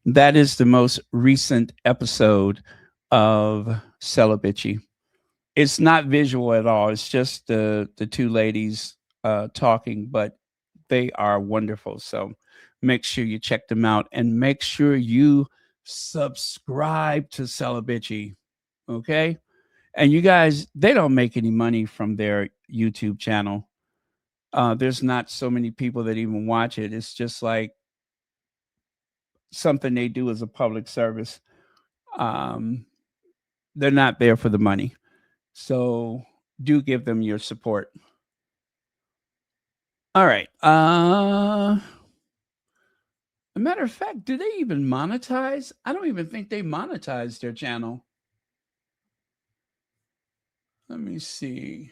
That is the most recent episode of Celibici. It's not visual at all. It's just the two ladies talking, but they are wonderful. So make sure you check them out and make sure you subscribe to Celibici. Okay? And you guys, they don't make any money from their YouTube channel. There's not so many people that even watch it. It's just like something they do as a public service. They're not there for the money. So do give them your support. All right. A matter of fact, do they even monetize? I don't even think they monetize their channel. Let me see.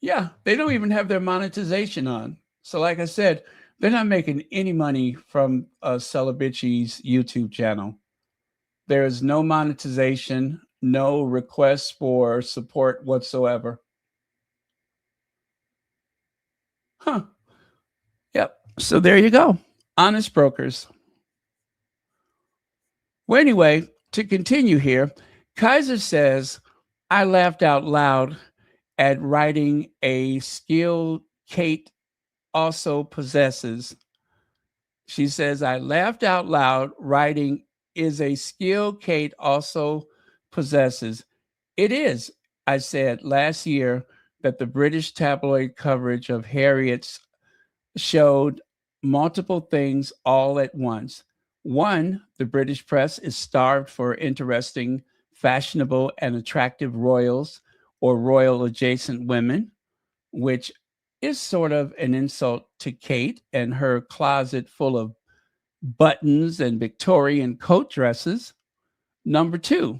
Yeah, they don't even have their monetization on. So like I said, they're not making any money from Celibici's YouTube channel. There is no monetization, no requests for support whatsoever. Huh. Yep. So there you go. Honest brokers. Well, anyway, to continue here, Kaiser says, I laughed out loud at writing a skill Kate also possesses. She says, I laughed out loud writing is a skill Kate also possesses. It is, I said last year that the British tabloid coverage of Harriet's showed multiple things all at once. One, the British press is starved for interesting, fashionable, and attractive royals or royal adjacent women, which is sort of an insult to Kate and her closet full of buttons and Victorian coat dresses. Number two,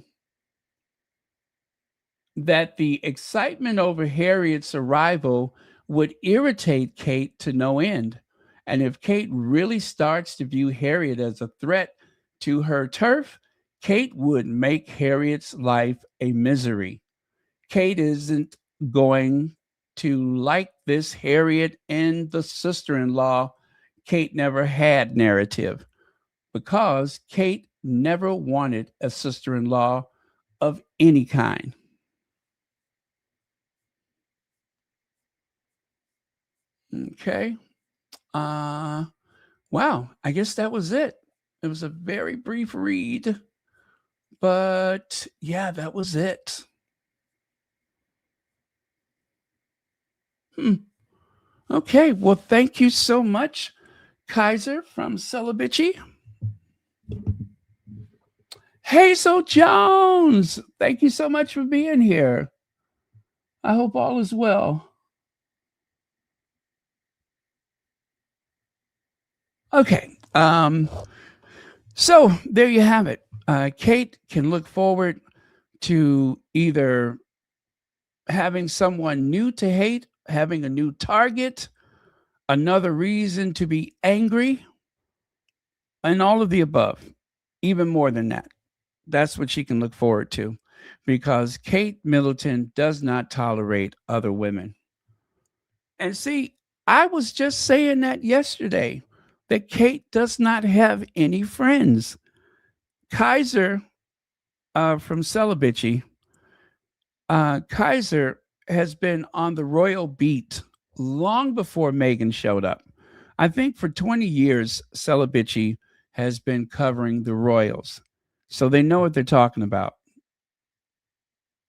that the excitement over Harriet's arrival would irritate Kate to no end. And if Kate really starts to view Harriet as a threat to her turf, Kate would make Harriet's life a misery. Kate isn't going to like this Harriet and the sister-in-law Kate never had narrative, because Kate never wanted a sister-in-law of any kind. Okay. Wow. I guess that was it. It was a very brief read, but yeah, that was it. Okay. Well, thank you so much, Kaiser from Celibici. Hazel Jones, thank you so much for being here. I hope all is well. Okay. So there you have it. Kate can look forward to either having someone new to hate, having a new target, another reason to be angry, and all of the above, even more than that. That's what she can look forward to because Kate Middleton does not tolerate other women. And see, I was just saying that yesterday that Kate does not have any friends. Kaiser from Celibacy, Kaiser has been on the royal beat long before Meghan showed up. I think for 20 years, Celibacy has been covering the royals. So they know what they're talking about.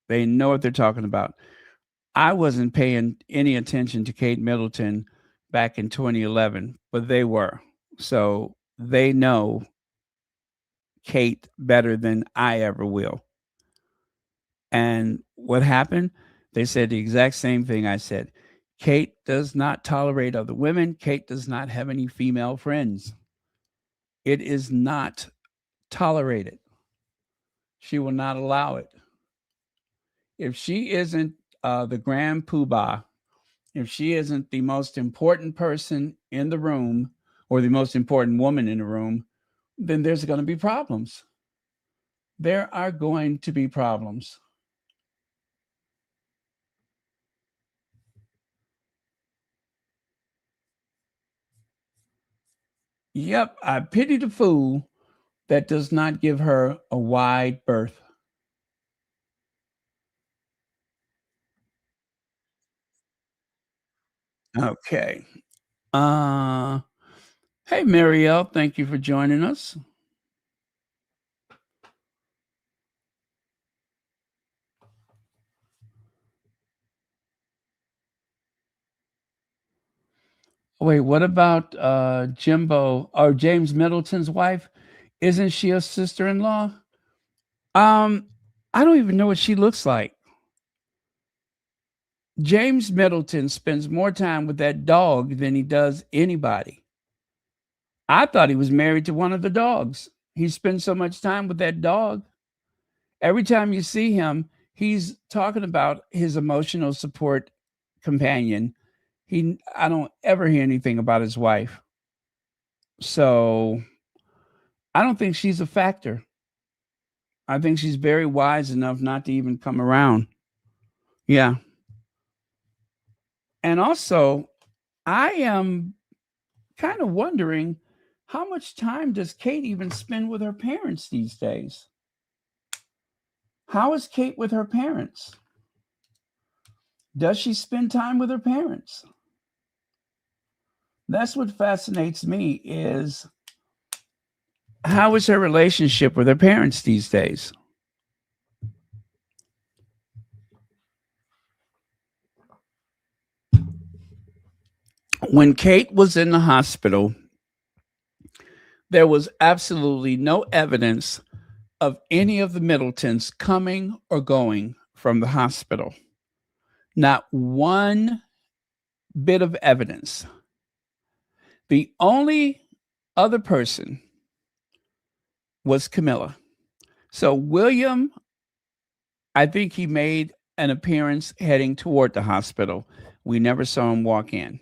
They know what they're talking about. I wasn't paying any attention to Kate Middleton back in 2011, but they were. So they know Kate better than I ever will. And what happened? They said the exact same thing I said. Kate does not tolerate other women. Kate does not have any female friends. It is not tolerated. She will not allow it. If she isn't the grand poobah, if she isn't the most important person in the room or the most important woman in the room, then there's going to be problems. There are going to be problems. Yep, I pity the fool that does not give her a wide berth. Okay. Uh hey Marielle, thank you for joining us. Wait, what about Jimbo or James Middleton's wife? Isn't she a sister-in-law? Um, I don't even know what she looks like. James Middleton spends more time with that dog than he does anybody. I thought he was married to one of the dogs. He spends so much time with that dog. Every time you see him, he's talking about his emotional support companion. I don't ever hear anything about his wife. So I don't think she's a factor. I think she's very wise enough not to even come around. Yeah. And also, I am kind of wondering how much time does Kate even spend with her parents these days? How is Kate with her parents? Does she spend time with her parents? That's what fascinates me is how is her relationship with her parents these days? When Kate was in the hospital, there was absolutely no evidence of any of the Middletons coming or going from the hospital. Not one bit of evidence. The only other person was Camilla. So William, I think he made an appearance heading toward the hospital. We never saw him walk in.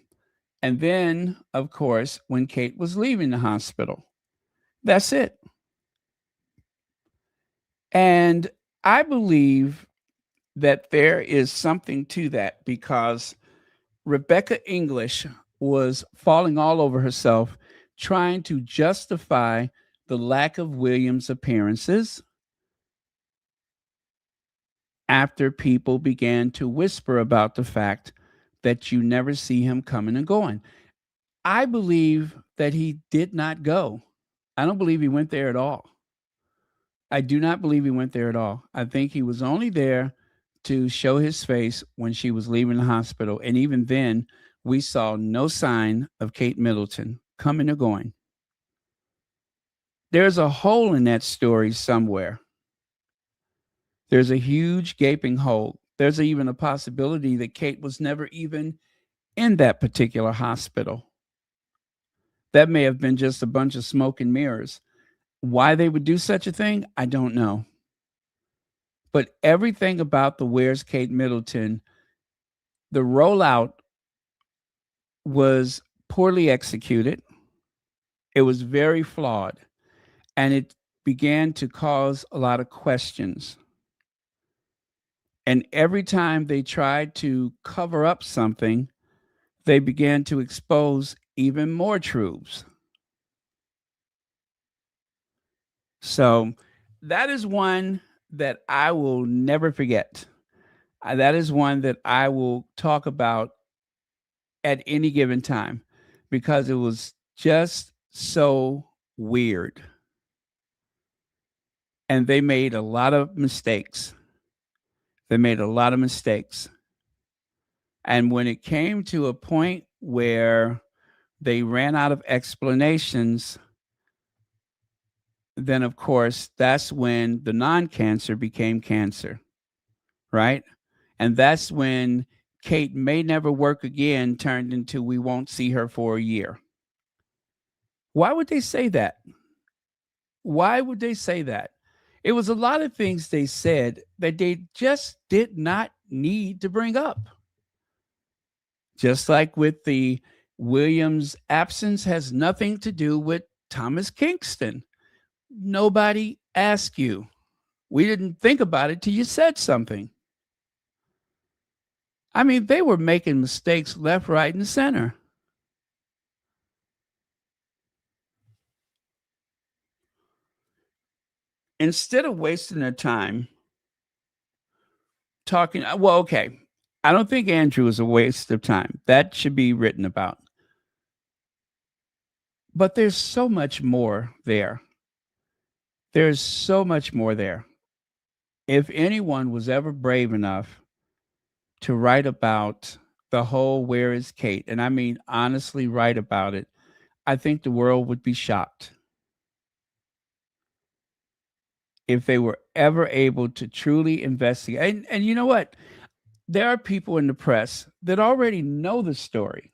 And then, of course, when Kate was leaving the hospital, that's it. And I believe that there is something to that because Rebecca English was falling all over herself trying to justify the lack of William's appearances after people began to whisper about the fact that you never see him coming and going. I believe that he did not go. I don't believe he went there at all. I do not believe he went there at all. I think he was only there to show his face when she was leaving the hospital. And even then, we saw no sign of Kate Middleton coming or going. There's a hole in that story somewhere. There's a huge gaping hole. There's even a possibility that Kate was never even in that particular hospital. That may have been just a bunch of smoke and mirrors. Why they would do such a thing, I don't know. But everything about the Where's Kate Middleton, the rollout was poorly executed. It was very flawed, and it began to cause a lot of questions. And every time they tried to cover up something, they began to expose even more truths. So that is one that I will never forget. That is one that I will talk about at any given time because it was just so weird. And they made a lot of mistakes. They made a lot of mistakes. And when it came to a point where they ran out of explanations, then of course, that's when the non cancer became cancer, right? And that's when Kate may never work again turned into we won't see her for a year. Why would they say that? Why would they say that? It was a lot of things they said that they just did not need to bring up. Just like with the Williams absence has nothing to do with Thomas Kingston. Nobody asked you. We didn't think about it till you said something. I mean, they were making mistakes left, right, and center. Instead of wasting their time talking, well, okay, I don't think Andrew is a waste of time. That should be written about. But there's so much more there. There's so much more there. If anyone was ever brave enough to write about the whole Where is Kate, and I mean honestly write about it, I think the world would be shocked. If they were ever able to truly investigate. And you know what? There are people in the press that already know the story.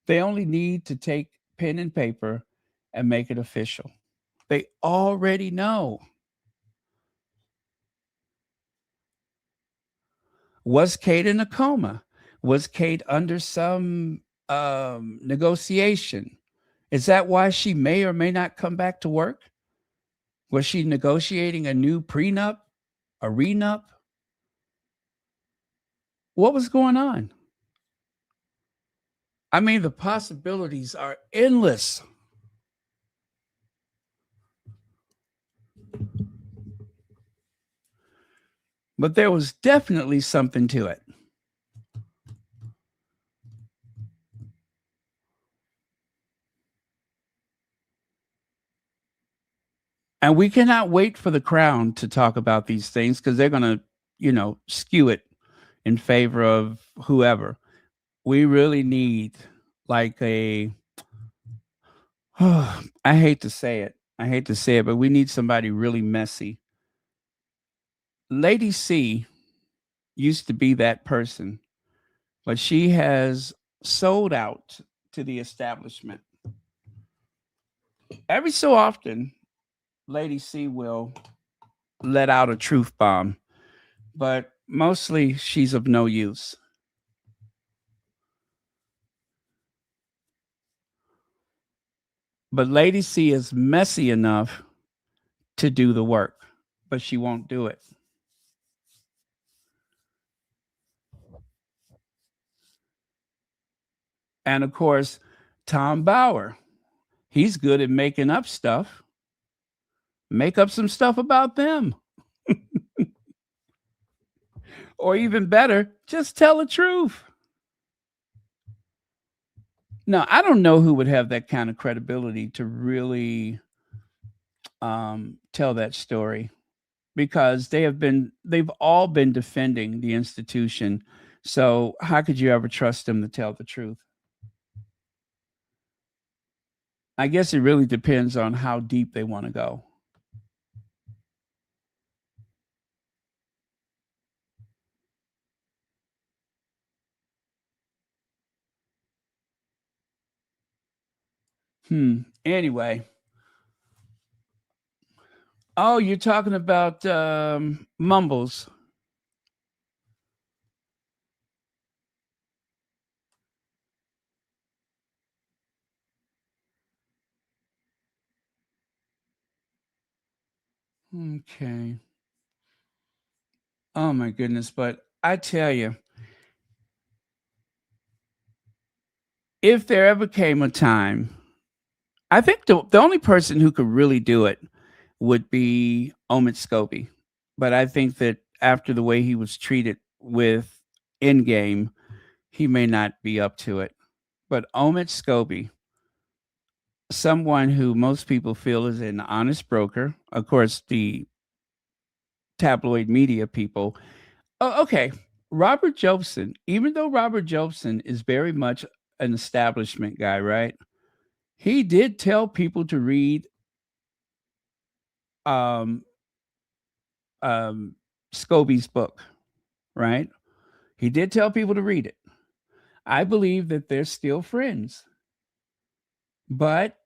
They only need to take pen and paper and make it official. They already know. Was Kate in a coma? Was Kate under some negotiation? Is that why she may or may not come back to work? Was she negotiating a new prenup, a renup? What was going on? I mean, the possibilities are endless. But there was definitely something to it. And we cannot wait for the Crown to talk about these things because they're going to, skew it in favor of whoever. We really need like I hate to say it. I hate to say it, but we need somebody really messy. Lady C used to be that person, but she has sold out to the establishment. Every so often, Lady C will let out a truth bomb, but mostly she's of no use. But Lady C is messy enough to do the work, but she won't do it. And of course, Tom Bauer, he's good at making up stuff. Make up some stuff about them. Or even better, just tell the truth. Now, I don't know who would have that kind of credibility to really tell that story because they've all been defending the institution. So how could you ever trust them to tell the truth? I guess it really depends on how deep they want to go. Anyway. Oh, you're talking about Mumbles. Okay. Oh my goodness. But I tell you, if there ever came a time, I think the only person who could really do it would be Omid Scobie. But I think that after the way he was treated with Endgame, he may not be up to it. But Omid Scobie, someone who most people feel is an honest broker, of course, the tabloid media people. Oh, okay. Robert Jobson, even though Robert Jobson is very much an establishment guy, right? He did tell people to read um, um, Scobie's book, right? He did tell people to read it. I believe that they're still friends, but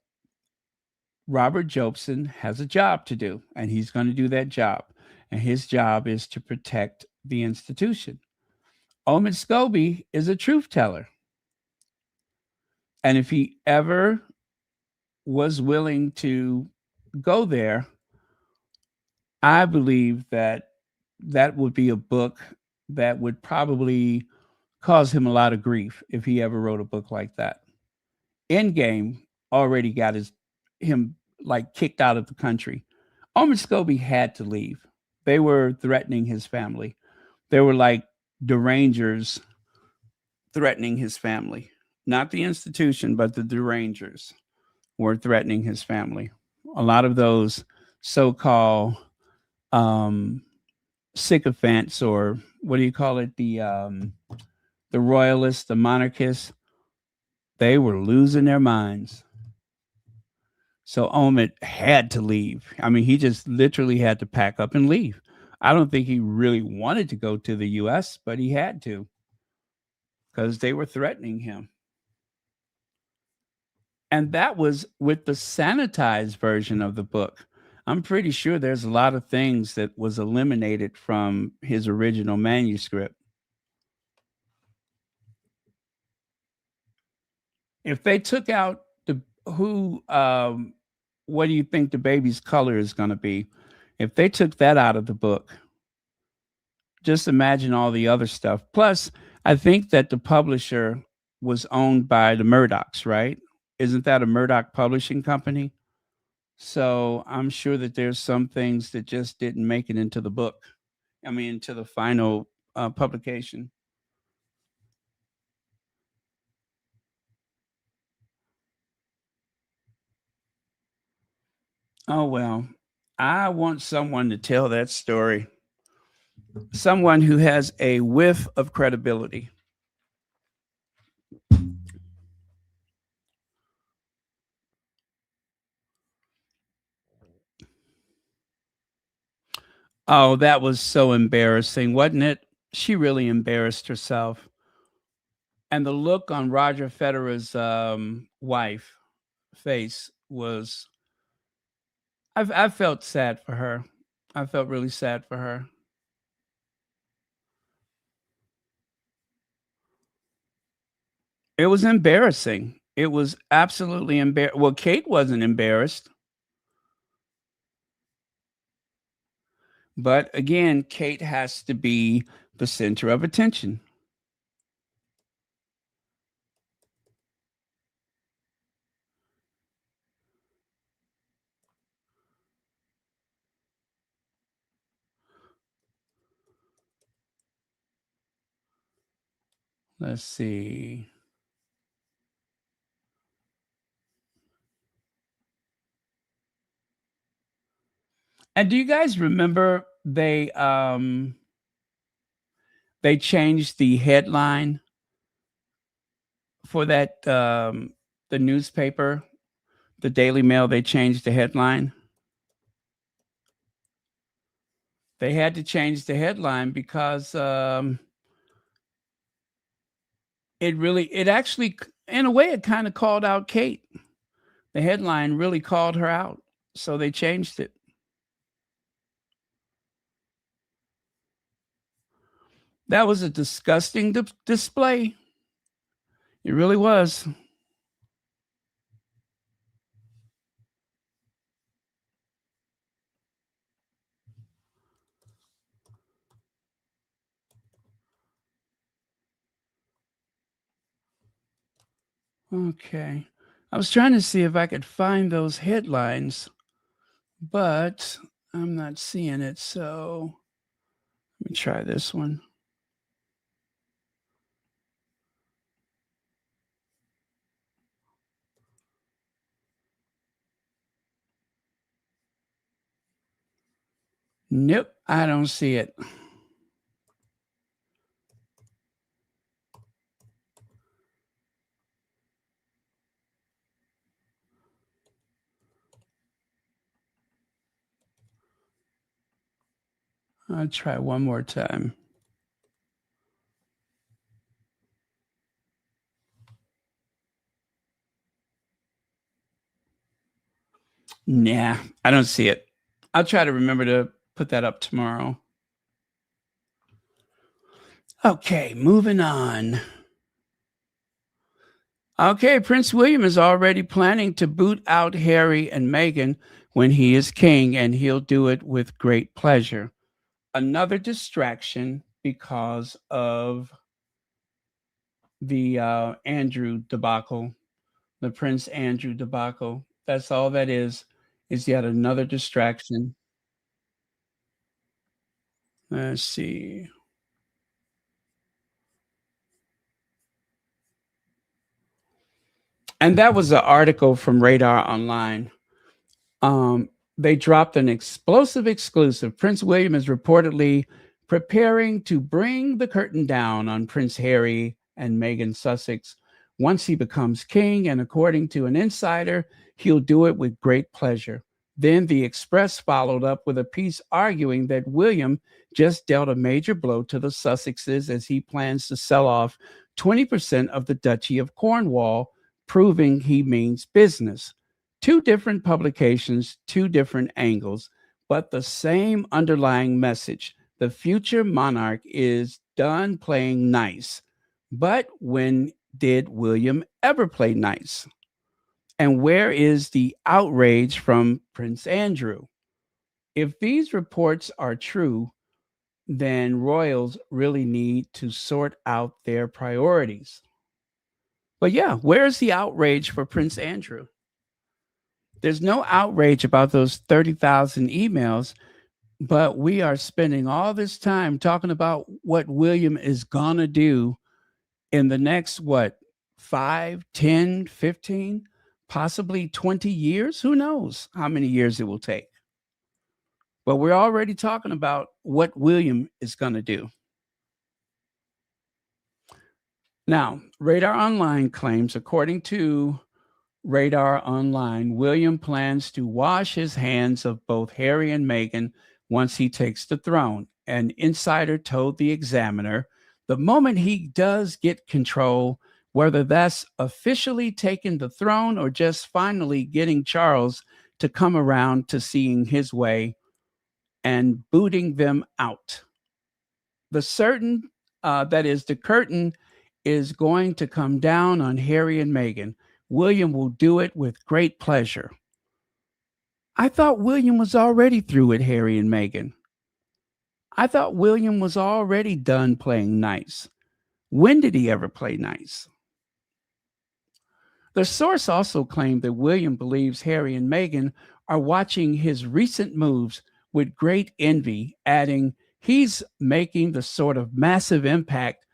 Robert Jobson has a job to do, and he's going to do that job. And his job is to protect the institution. Omid Scobie is a truth teller. And if he ever was willing to go there, I believe that that would be a book that would probably cause him a lot of grief if he ever wrote a book like that. Endgame already got him like kicked out of the country. Omid Scobie had to leave. They were threatening his family. They were like derangers threatening his family. Not the institution, but the derangers were threatening his family. A lot of those so-called um, sycophants, or what do you call it? The royalists, the monarchists, they were losing their minds. So Omid had to leave. I mean, he just literally had to pack up and leave. I don't think he really wanted to go to the US, but he had to because they were threatening him. And that was with the sanitized version of the book. I'm pretty sure there's a lot of things that was eliminated from his original manuscript. If they took out the who what do you think the baby's color is going to be? If they took that out of the book, just imagine all the other stuff. Plus, I think that the publisher was owned by the Murdochs, right? Isn't that a Murdoch publishing company? So I'm sure that there's some things that just didn't make it into the book. I mean, into the final publication. Oh, well, I want someone to tell that story. Someone who has a whiff of credibility. Oh, that was so embarrassing, wasn't it? She really embarrassed herself. And the look on Roger Federer's wife face was, I felt sad for her. I felt really sad for her. It was embarrassing. It was absolutely embarrassing. Well, Kate wasn't embarrassed, but again, Kate has to be the center of attention. Let's see. And do you guys remember they changed the headline for that the newspaper, the Daily Mail, they changed the headline. They had to change the headline because it actually, in a way, it kind of called out Kate. The headline really called her out, so they changed it. That was a disgusting display. It really was. Okay. I was trying to see if I could find those headlines, but I'm not seeing it. So let me try this one. Nope, I don't see it. I'll try one more time. Nah, I don't see it. I'll try to remember to put that up tomorrow. Okay, moving on. Okay, Prince William is already planning to boot out Harry and Meghan when he is king, and he'll do it with great pleasure. Another distraction because of the Andrew debacle, the Prince Andrew debacle. That's all that is yet another distraction. Let's see. And that was an article from Radar Online. Um, they dropped an explosive exclusive. Prince William is reportedly preparing to bring the curtain down on Prince Harry and Meghan Sussex once he becomes king. And according to an insider, he'll do it with great pleasure. Then the Express followed up with a piece arguing that William just dealt a major blow to the Sussexes as he plans to sell off 20% of the Duchy of Cornwall, proving he means business. Two different publications, two different angles, but the same underlying message. The future monarch is done playing nice. But when did William ever play nice? And where is the outrage from Prince Andrew? If these reports are true, then royals really need to sort out their priorities. But yeah, where's the outrage for Prince Andrew? There's no outrage about those 30,000 emails, but we are spending all this time talking about what William is going to do in the next, what, 5, 10, 15, possibly 20 years? Who knows how many years it will take? But we're already talking about what William is going to do. Now, Radar Online claims, according to Radar Online, William plans to wash his hands of both Harry and Meghan once he takes the throne. An insider told the Examiner the moment he does get control, whether that's officially taking the throne or just finally getting Charles to come around to seeing his way and booting them out. The curtain is going to come down on Harry and Meghan. William will do it with great pleasure. I thought William was already through with Harry and Meghan. I thought William was already done playing nice. When did he ever play nice? The source also claimed that William believes Harry and Meghan are watching his recent moves with great envy, adding, he's making the sort of massive impact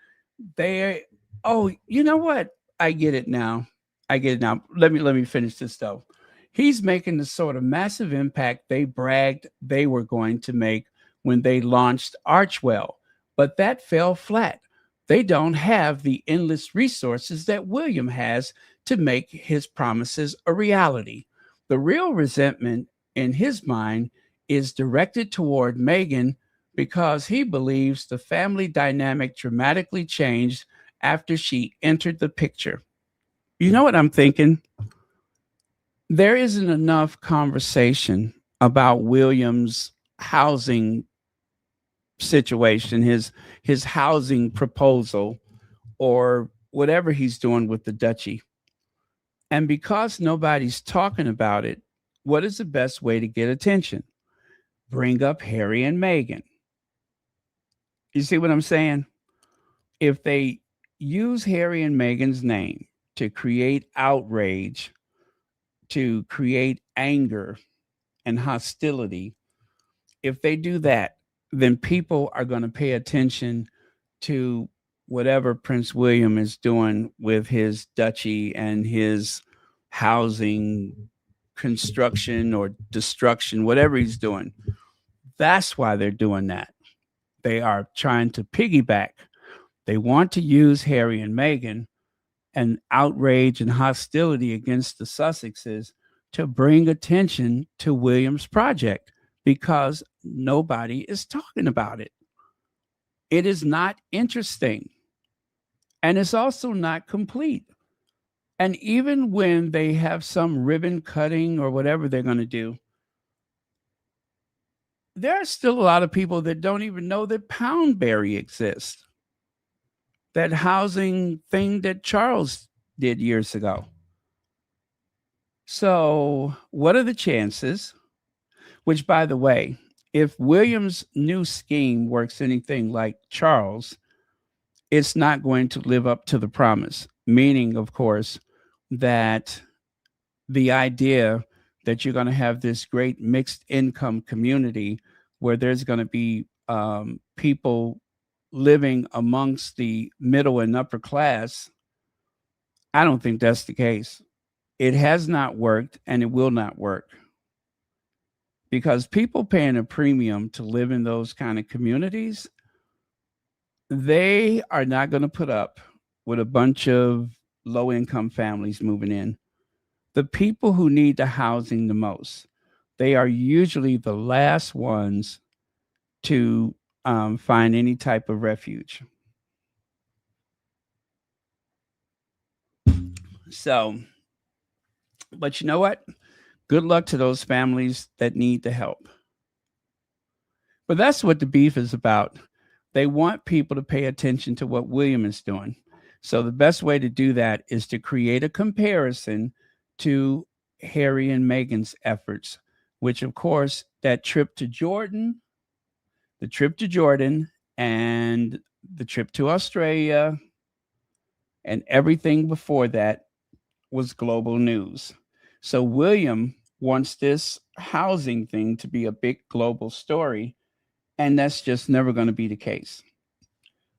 they. Oh, you know what? I get it now. Let me finish this though. He's making the sort of massive impact they bragged they were going to make when they launched Archwell, but that fell flat. They don't have the endless resources that William has to make his promises a reality. The real resentment in his mind is directed toward Meghan because he believes the family dynamic dramatically changed after she entered the picture. You know what I'm thinking? There isn't enough conversation about William's housing situation, his housing proposal, or whatever he's doing with the duchy. And because nobody's talking about it, what is the best way to get attention? Bring up Harry and Meghan. You see what I'm saying? If they use Harry and Meghan's name to create outrage, to create anger and hostility, if they do that, then people are going to pay attention to whatever Prince William is doing with his duchy and his housing construction or destruction, whatever he's doing. That's why they're doing that. They are trying to piggyback. They want to use Harry and Meghan and outrage and hostility against the Sussexes to bring attention to William's project because nobody is talking about it. It is not interesting. And it's also not complete. And even when they have some ribbon cutting or whatever they're going to do, there are still a lot of people that don't even know that Poundbury exists. That housing thing that Charles did years ago. So, what are the chances? Which, by the way, if William's new scheme works anything like Charles, it's not going to live up to the promise. Meaning, of course, that the idea that you're going to have this great mixed income community where there's going to be people living amongst the middle and upper class, I don't think that's the case. It has not worked and it will not work because people paying a premium to live in those kind of communities, they are not going to put up with a bunch of low income families moving in. The people who need the housing the most, they are usually the last ones to find any type of refuge. So, but you know what? Good luck to those families that need the help. But that's what the beef is about. They want people to pay attention to what William is doing. So the best way to do that is to create a comparison to Harry and Meghan's efforts, which of course, that trip to Jordan, the trip to Jordan and the trip to Australia and everything before that was global news. So William wants this housing thing to be a big global story, and that's just never going to be the case.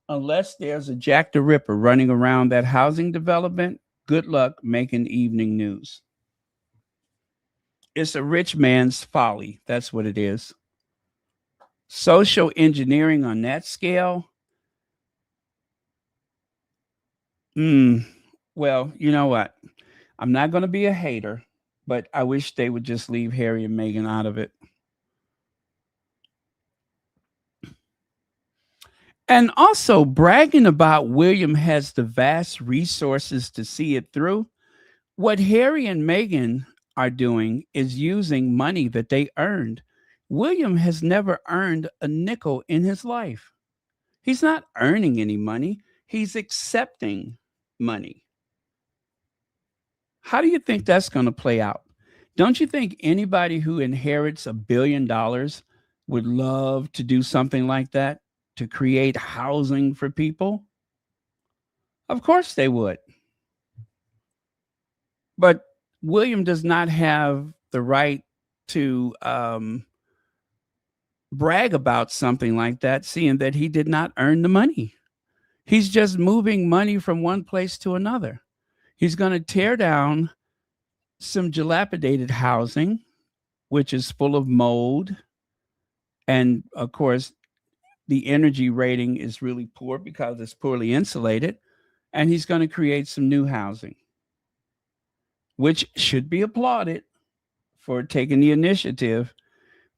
Unless there's a Jack the Ripper running around that housing development, good luck making evening news. It's a rich man's folly. That's what it is. Social engineering on that scale. Well, you know what? I'm not going to be a hater, but I wish they would just leave Harry and Meghan out of it. And also bragging about William has the vast resources to see it through. What Harry and Meghan are doing is using money that they earned. William has never earned a nickel in his life. He's not earning any money. He's accepting money. How do you think that's going to play out? Don't you think anybody who inherits $1 billion would love to do something like that, to create housing for people? Of course they would. But William does not have the right to brag about something like that, seeing that he did not earn the money. He's just moving money from one place to another. He's going to tear down some dilapidated housing, which is full of mold. And of course, the energy rating is really poor because it's poorly insulated. And he's going to create some new housing, which should be applauded for taking the initiative.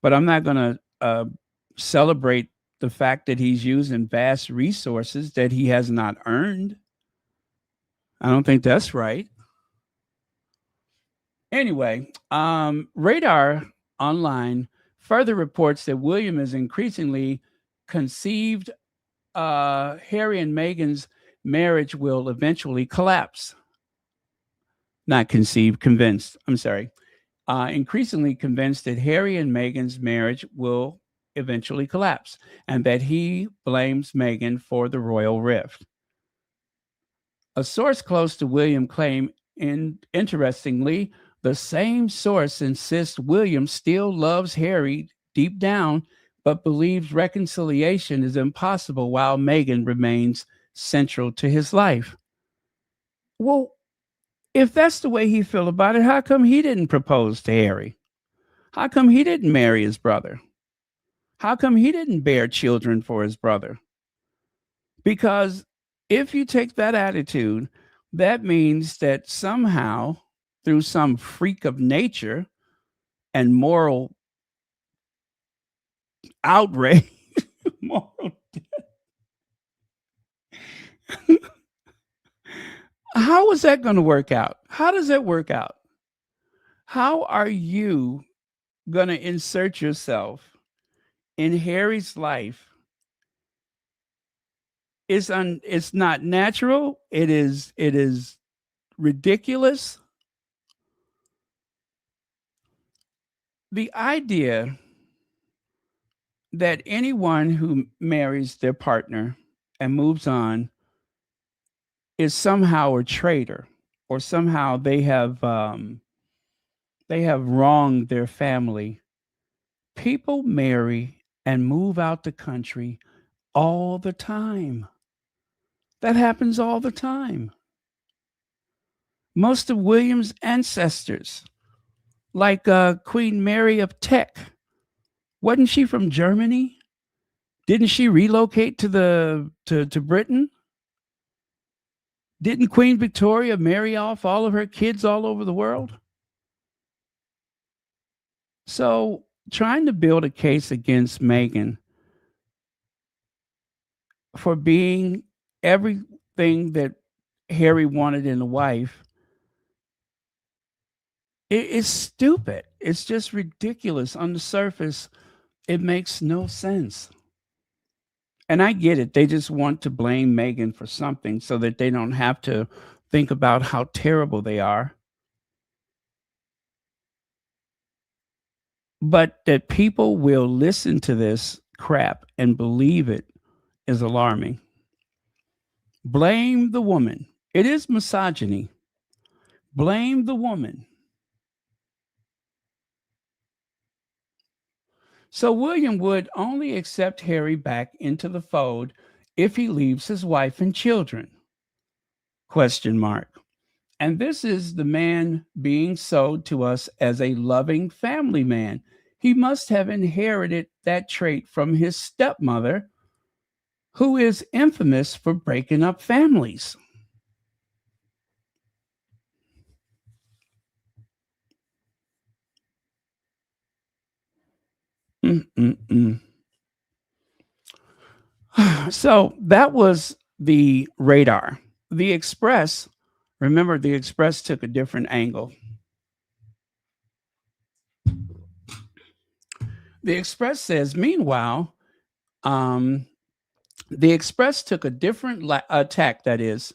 But I'm not going to celebrate the fact that he's using vast resources that he has not earned. I don't think that's right. Anyway, Radar Online further reports that William is increasingly conceived Harry and Meghan's marriage will eventually collapse. Not conceived, convinced. I'm sorry. Increasingly convinced that Harry and Meghan's marriage will eventually collapse and that he blames Meghan for the royal rift. A source close to William claimed, interestingly, the same source insists William still loves Harry deep down, but believes reconciliation is impossible while Meghan remains central to his life. Well, if that's the way he feel about it, how come he didn't propose to Harry? How come he didn't marry his brother? How come he didn't bear children for his brother? Because if you take that attitude, that means that somehow, through some freak of nature and moral outrage, moral, how is that going to work out? How does that work out? How are you going to insert yourself in Harry's life? It's not natural. It is ridiculous. The idea that anyone who marries their partner and moves on is somehow a traitor, or somehow they have wronged their family. People marry and move out the country all the time. That happens all the time. Most of William's ancestors, like Queen Mary of Teck, wasn't she from Germany? Didn't she relocate to Britain? Didn't Queen Victoria marry off all of her kids all over the world? So, trying to build a case against Meghan for being everything that Harry wanted in a wife, it's stupid. It's just ridiculous. On the surface, it makes no sense. And I get it. They just want to blame Meghan for something so that they don't have to think about how terrible they are. But that people will listen to this crap and believe it is alarming. Blame the woman. It is misogyny. Blame the woman. So William would only accept Harry back into the fold if he leaves his wife and children? Question mark. And this is the man being sold to us as a loving family man. He must have inherited that trait from his stepmother, who is infamous for breaking up families. So that was the radar. The Express, remember, the Express took a different angle. The Express says, meanwhile, the Express took a different tack. That is,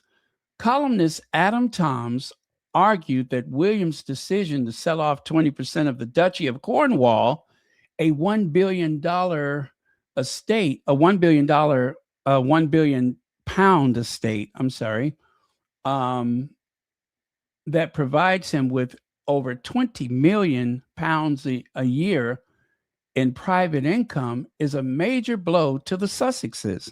columnist Adam Toms argued that William's decision to sell off 20% of the Duchy of Cornwall, a $1 billion estate, a $1 billion, £1 billion estate, that provides him with over 20 million pounds a year in private income, is a major blow to the Sussexes.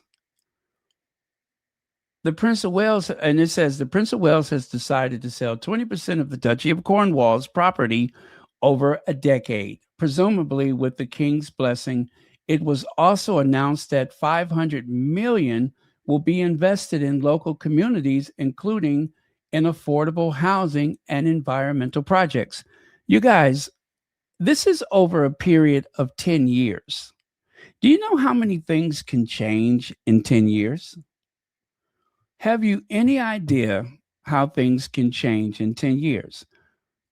The Prince of Wales, and it says the Prince of Wales has decided to sell 20% of the Duchy of Cornwall's property over a decade, presumably with the King's blessing. It was also announced that 500 million will be invested in local communities, including in affordable housing and environmental projects. You guys, this is over a period of 10 years. Do you know how many things can change in 10 years? Have you any idea how things can change in 10 years?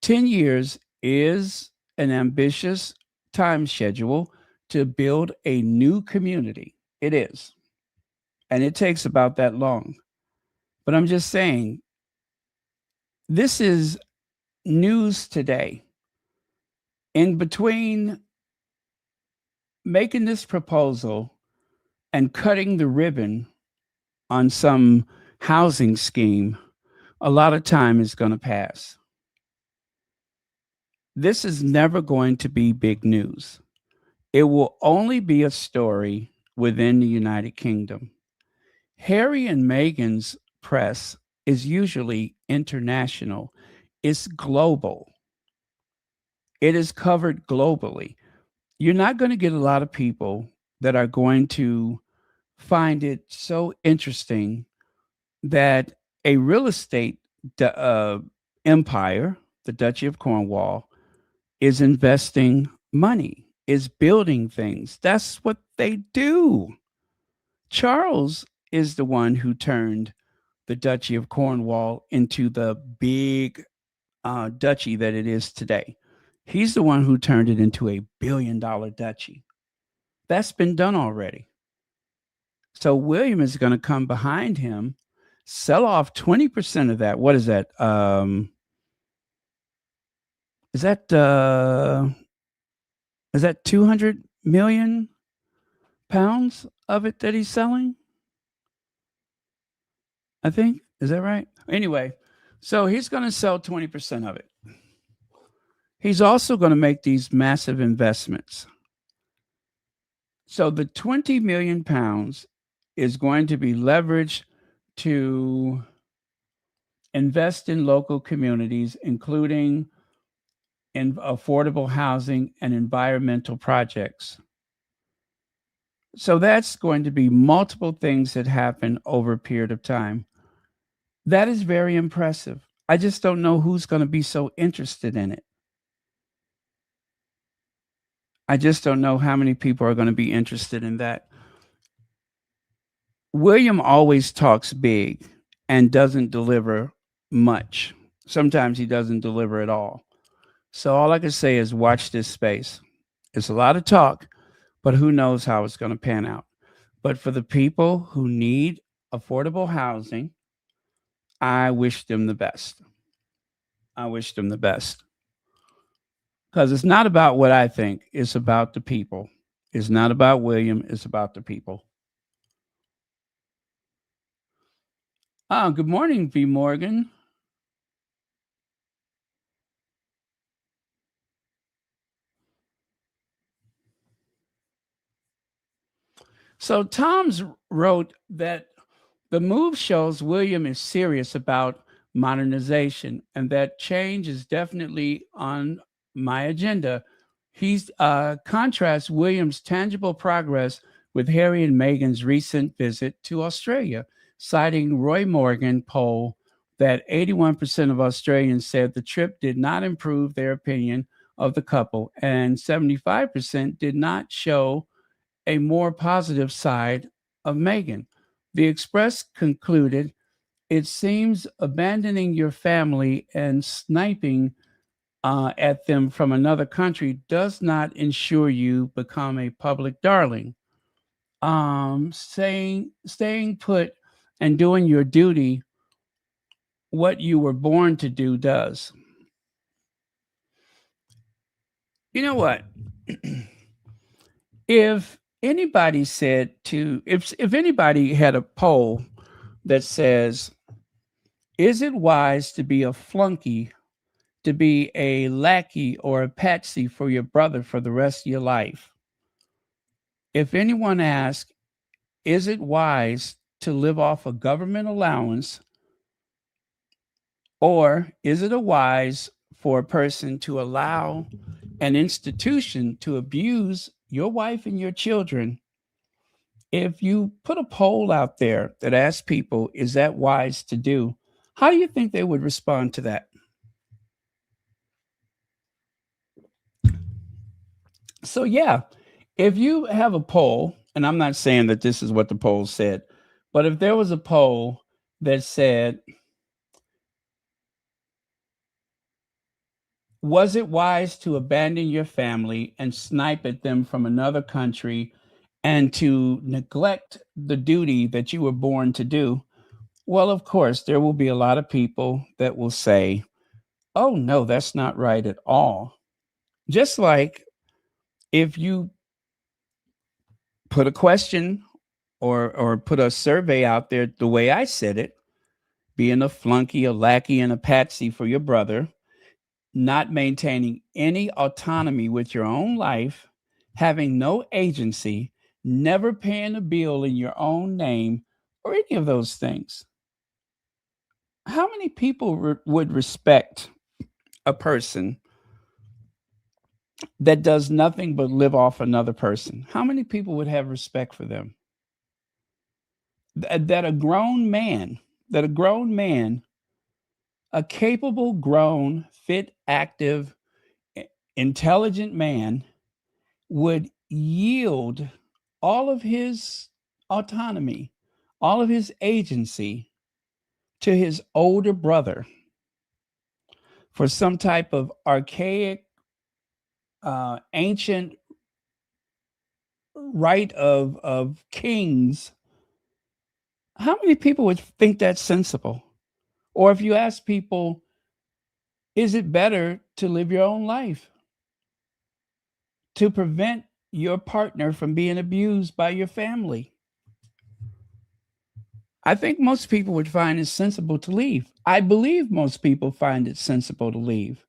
10 years is an ambitious time schedule to build a new community. It is. And it takes about that long. But I'm just saying, this is news today. In between making this proposal and cutting the ribbon on some housing scheme, a lot of time is going to pass. This is never going to be big news. It will only be a story within the United Kingdom. Harry and Meghan's press is usually international, it's global, it is covered globally. You're not going to get a lot of people that are going to find it so interesting that a real estate empire, the Duchy of Cornwall, is investing money, is building things. That's what they do. Charles is the one who turned the Duchy of Cornwall into the big duchy that it is today. He's the one who turned it into a $1 billion duchy. That's been done already. So William is going to come behind him, sell off 20% of that. What is that? Is that 200 million pounds of it that he's selling? I think. Is that right? Anyway, so he's going to sell 20% of it. He's also going to make these massive investments. So the 20 million pounds is going to be leveraged to invest in local communities, including in affordable housing and environmental projects. So that's going to be multiple things that happen over a period of time. That is very impressive. I just don't know who's going to be so interested in it. I just don't know how many people are going to be interested in that. William always talks big and doesn't deliver much. Sometimes he doesn't deliver at all. So all I can say is watch this space. It's a lot of talk, but who knows how it's going to pan out. But for the people who need affordable housing, I wish them the best. I wish them the best. Because it's not about what I think, it's about the people. It's not about William, it's about the people. Good morning, V. Morgan. So Tom's wrote that the move shows William is serious about modernization and that change is definitely on my agenda. He's contrasts William's tangible progress with Harry and Meghan's recent visit to Australia, citing Roy Morgan poll that 81% of Australians said the trip did not improve their opinion of the couple, and 75% did not show a more positive side of Meghan. The Express concluded, it seems abandoning your family and sniping at them from another country does not ensure you become a public darling. Staying put and doing your duty, what you were born to do, does. You know what? If anybody said to, if anybody had a poll that says, is it wise to be a flunky, to be a lackey or a patsy for your brother for the rest of your life? If anyone asks, is it wise to live off a government allowance, or is it wise for a person to allow an institution to abuse your wife and your children? If you put a poll out there that asks people, is that wise to do? How do you think they would respond to that? So, yeah, if you have a poll, and I'm not saying that this is what the poll said, but if there was a poll that said, was it wise to abandon your family and snipe at them from another country and to neglect the duty that you were born to do? Well, of course, there will be a lot of people that will say, oh, no, that's not right at all. Just like if you put a question or put a survey out there the way I said it, being a flunky, a lackey, and a patsy for your brother, not maintaining any autonomy with your own life, having no agency, never paying a bill in your own name, or any of those things. How many people would respect a person that does nothing but live off another person? How many people would have respect for them? That a grown man, a capable, grown, fit, active, intelligent man would yield all of his autonomy, all of his agency to his older brother for some type of archaic, ancient right of kings. How many people would think that's sensible? Or if you ask people, is it better to live your own life, to prevent your partner from being abused by your family? I think most people would find it sensible to leave. I believe most people find it sensible to leave.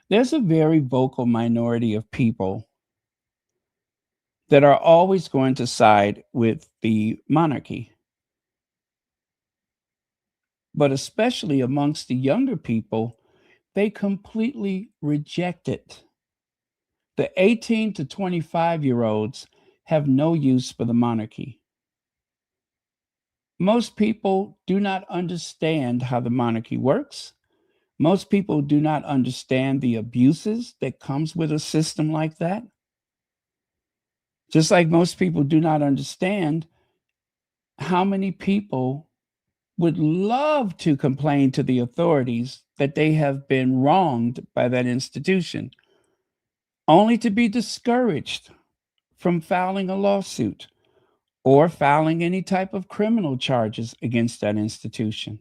There's a very vocal minority of people that are always going to side with the monarchy. But especially amongst the younger people, they completely reject it. The 18 to 25-year-olds have no use for the monarchy. Most people do not understand how the monarchy works. Most people do not understand the abuses that comes with a system like that. Just like most people do not understand how many people would love to complain to the authorities that they have been wronged by that institution, only to be discouraged from filing a lawsuit or filing any type of criminal charges against that institution.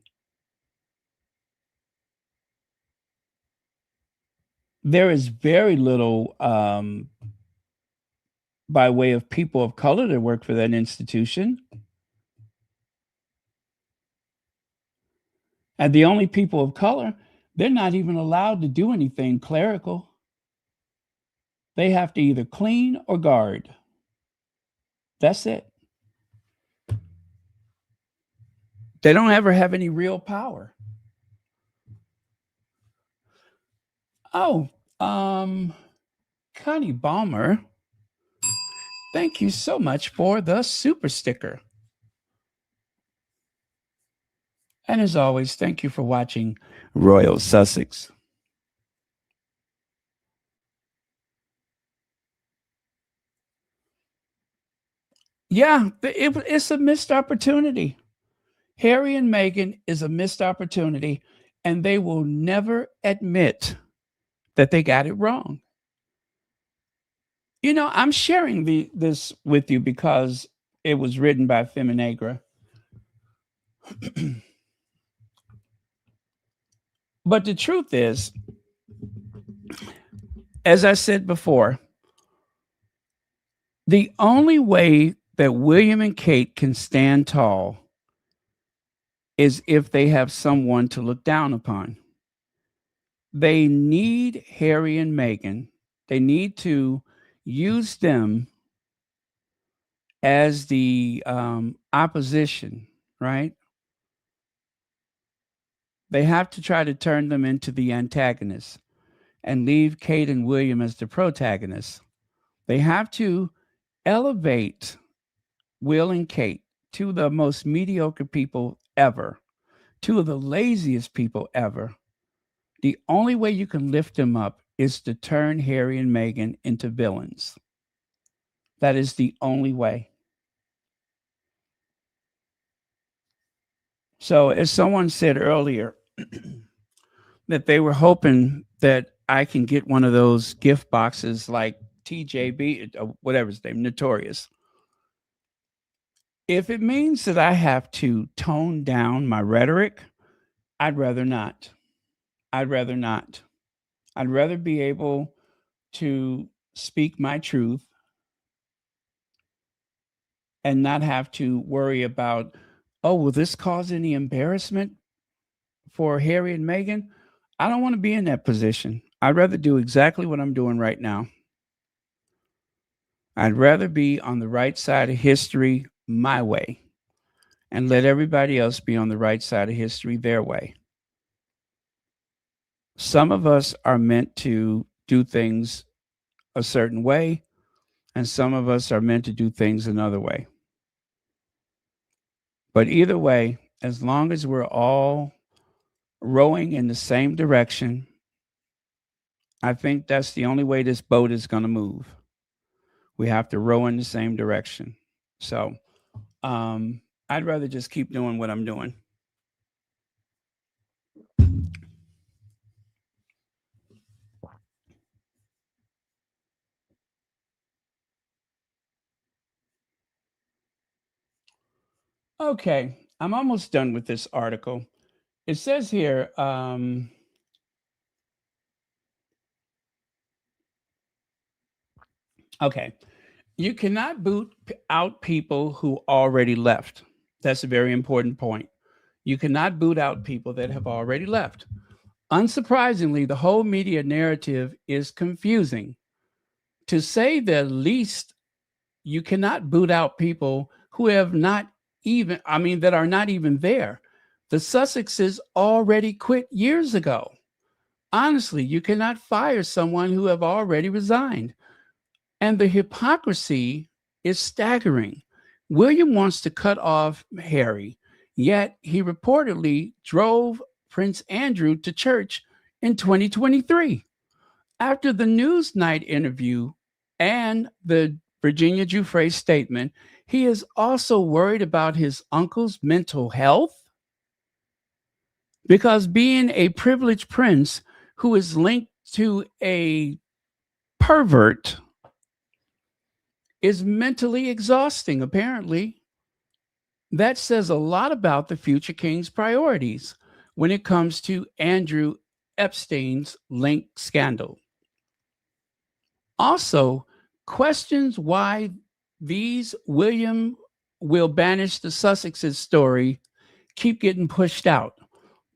There is very little by way of people of color that work for that institution. And the only people of color, they're not even allowed to do anything clerical. They have to either clean or guard. That's it. They don't ever have any real power. Oh, Connie Balmer, thank you so much for the super sticker. And as always, thank you for watching Royal Sussex. Yeah, it's a missed opportunity. Harry and Meghan is a missed opportunity, and they will never admit that they got it wrong. You know, I'm sharing this with you because it was written by Feminegra. But the truth is, as I said before, the only way that William and Kate can stand tall is if they have someone to look down upon. They need Harry and Meghan. They need to use them as the opposition, right? They have to try to turn them into the antagonists and leave Kate and William as the protagonists. They have to elevate Will and Kate, two of the most mediocre people ever, two of the laziest people ever. The only way you can lift them up is to turn Harry and Meghan into villains. That is the only way. So, as someone said earlier, that they were hoping that I can get one of those gift boxes like TJB, whatever his name, Notorious. If it means that I have to tone down my rhetoric, I'd rather not. I'd rather not. I'd rather be able to speak my truth and not have to worry about, oh, will this cause any embarrassment for Harry and Meghan, I don't want to be in that position. I'd rather do exactly what I'm doing right now. I'd rather be on the right side of history my way and let everybody else be on the right side of history their way. Some of us are meant to do things a certain way, and some of us are meant to do things another way. But either way, as long as we're all rowing in the same direction, I think that's the only way this boat is going to move. We have to row in the same direction. So I'd rather just keep doing what I'm doing. Okay, I'm almost done with this article. It says here, okay, you cannot boot out people who already left. That's a very important point. You cannot boot out people that have already left. Unsurprisingly, the whole media narrative is confusing. To say the least, you cannot boot out people who have not even, that are not even there. The Sussexes already quit years ago. Honestly, you cannot fire someone who have already resigned. And the hypocrisy is staggering. William wants to cut off Harry, yet he reportedly drove Prince Andrew to church in 2023. After the Newsnight interview and the Virginia Giuffre statement, he is also worried about his uncle's mental health, because being a privileged prince who is linked to a pervert is mentally exhausting, apparently. That says a lot about the future king's priorities when it comes to Andrew Epstein's link scandal. Also, questions why these William will banish the Sussexes story keep getting pushed out.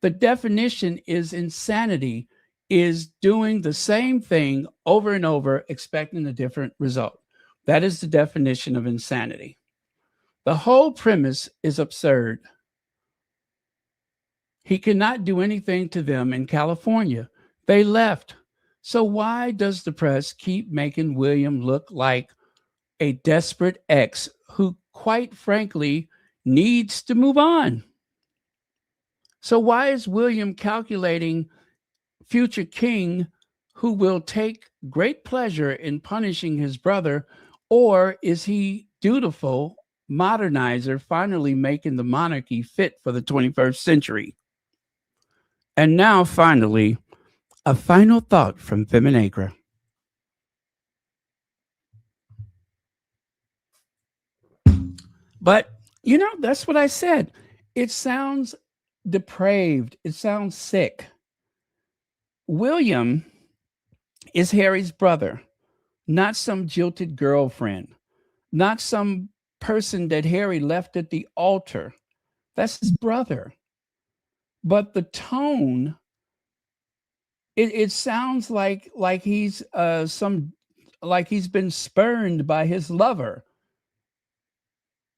The definition is insanity, is doing the same thing over and over, expecting a different result. That is the definition of insanity. The whole premise is absurd. He cannot do anything to them in California. They left. So why does the press keep making William look like a desperate ex who, quite frankly, needs to move on? So why is William calculating future king who will take great pleasure in punishing his brother? Or is he dutiful modernizer, finally making the monarchy fit for the 21st century? And now, finally, a final thought from Feminagra. But, that's what I said. It sounds depraved. It sounds sick. William is Harry's brother, not some jilted girlfriend, not some person that Harry left at the altar. That's his brother. But the tone, it sounds like he's like he's been spurned by his lover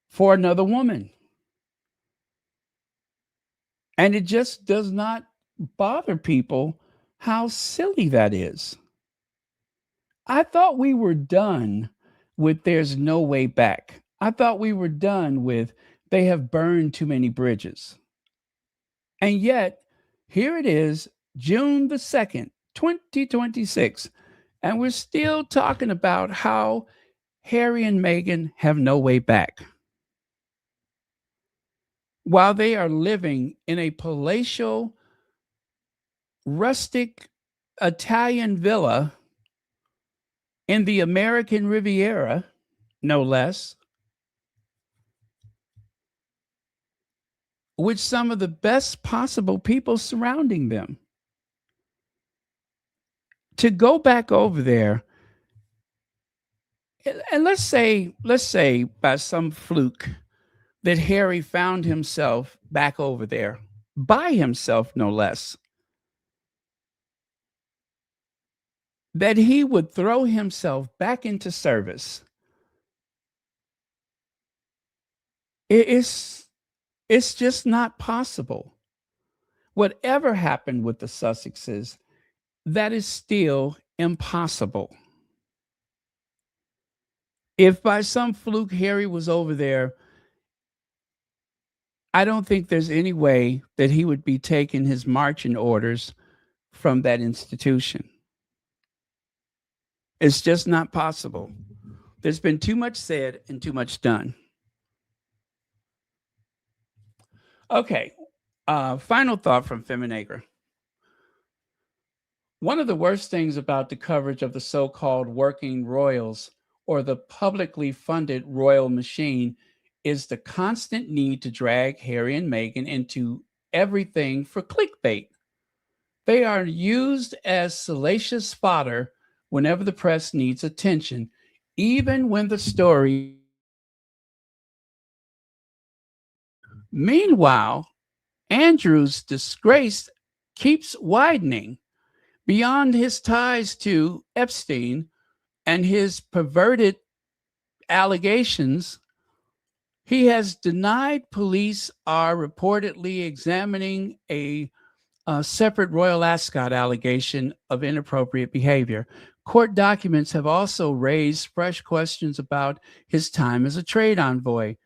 for another woman. And it just does not bother people how silly that is. I thought we were done with there's no way back. I thought we were done with they have burned too many bridges. And yet, here it is, June the 2nd, 2026, and we're still talking about how Harry and Meghan have no way back, while they are living in a palatial, rustic Italian villa in the American Riviera, no less, with some of the best possible people surrounding them. To go back over there, and let's say by some fluke that Harry found himself back over there by himself, no less, that he would throw himself back into service. It's just not possible. Whatever happened with the Sussexes, that is still impossible. If by some fluke Harry was over there, I don't think there's any way that he would be taking his marching orders from that institution. It's just not possible. There's been too much said and too much done. Okay, final thought from Feminagra. One of the worst things about the coverage of the so-called working royals or the publicly funded royal machine is the constant need to drag Harry and Meghan into everything for clickbait. They are used as salacious fodder whenever the press needs attention, even when the story. Meanwhile, Andrew's disgrace keeps widening beyond his ties to Epstein and his perverted allegations. He has denied police are reportedly examining a separate Royal Ascot allegation of inappropriate behavior. Court documents have also raised fresh questions about his time as a trade envoy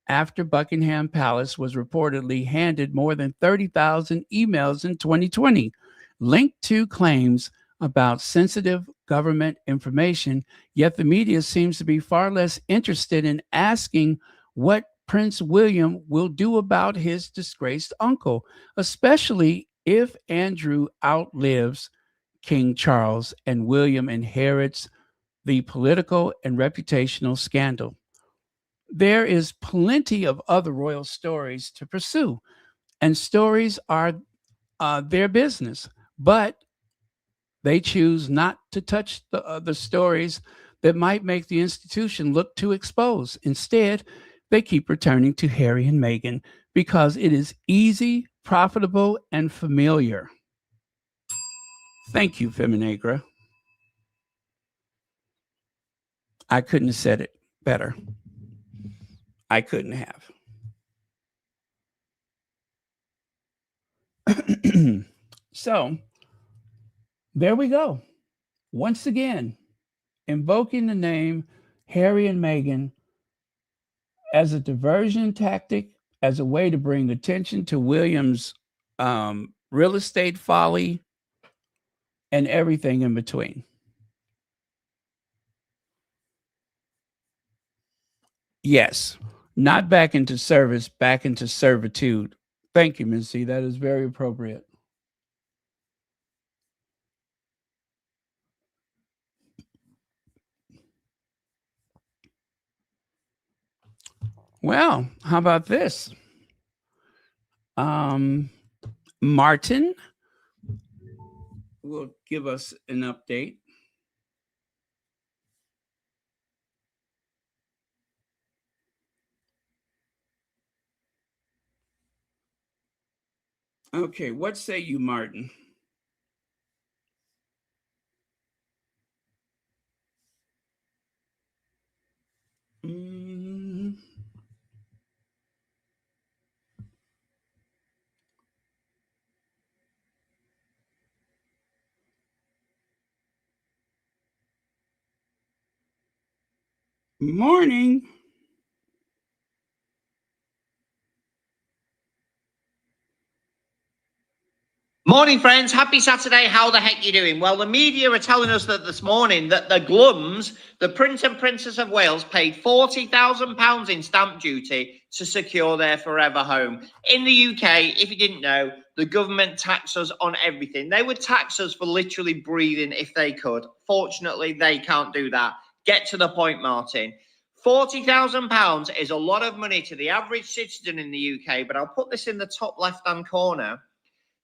after Buckingham Palace was reportedly handed more than 30,000 emails in 2020 linked to claims about sensitive government information, yet the media seems to be far less interested in asking what Prince William will do about his disgraced uncle, especially if Andrew outlives King Charles and William inherits the political and reputational scandal. There is plenty of other royal stories to pursue, and stories are their business, but they choose not to touch the stories that might make the institution look too exposed. Instead, they keep returning to Harry and Meghan because it is easy, profitable, and familiar. Thank you, Feminagra. I couldn't have said it better. I couldn't have. So, there we go. Once again, invoking the name Harry and Meghan as a diversion tactic, as a way to bring attention to William's real estate folly and everything in between. Yes, not back into service, back into servitude. Thank you, Missy. That is very appropriate. Well, how about this? Martin will give us an update. Okay, what say you, Martin? Morning. Morning, friends. Happy Saturday. How the heck you doing? Well, the media are telling us that this morning that the Glums, the Prince and Princess of Wales, paid £40,000 in stamp duty to secure their forever home. In the UK, if you didn't know, the government tax us on everything. They would tax us for literally breathing if they could. Fortunately, they can't do that. Get to the point, Martin. £40,000 is a lot of money to the average citizen in the UK, but I'll put this in the top left-hand corner.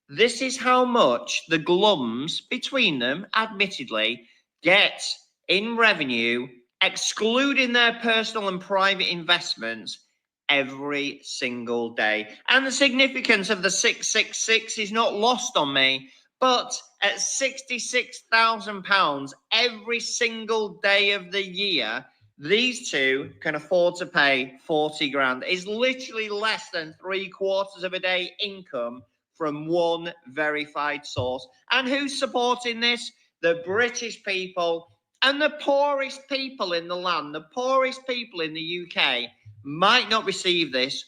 This is how much the Glums, between them, admittedly, get in revenue, excluding their personal and private investments, every single day. And the significance of the 666 is not lost on me. But at £66,000 every single day of the year, these two can afford to pay 40 grand. It's literally less than 3/4 of a day income from one verified source. And who's supporting this? The British people and the poorest people in the land, the poorest people in the UK might not receive this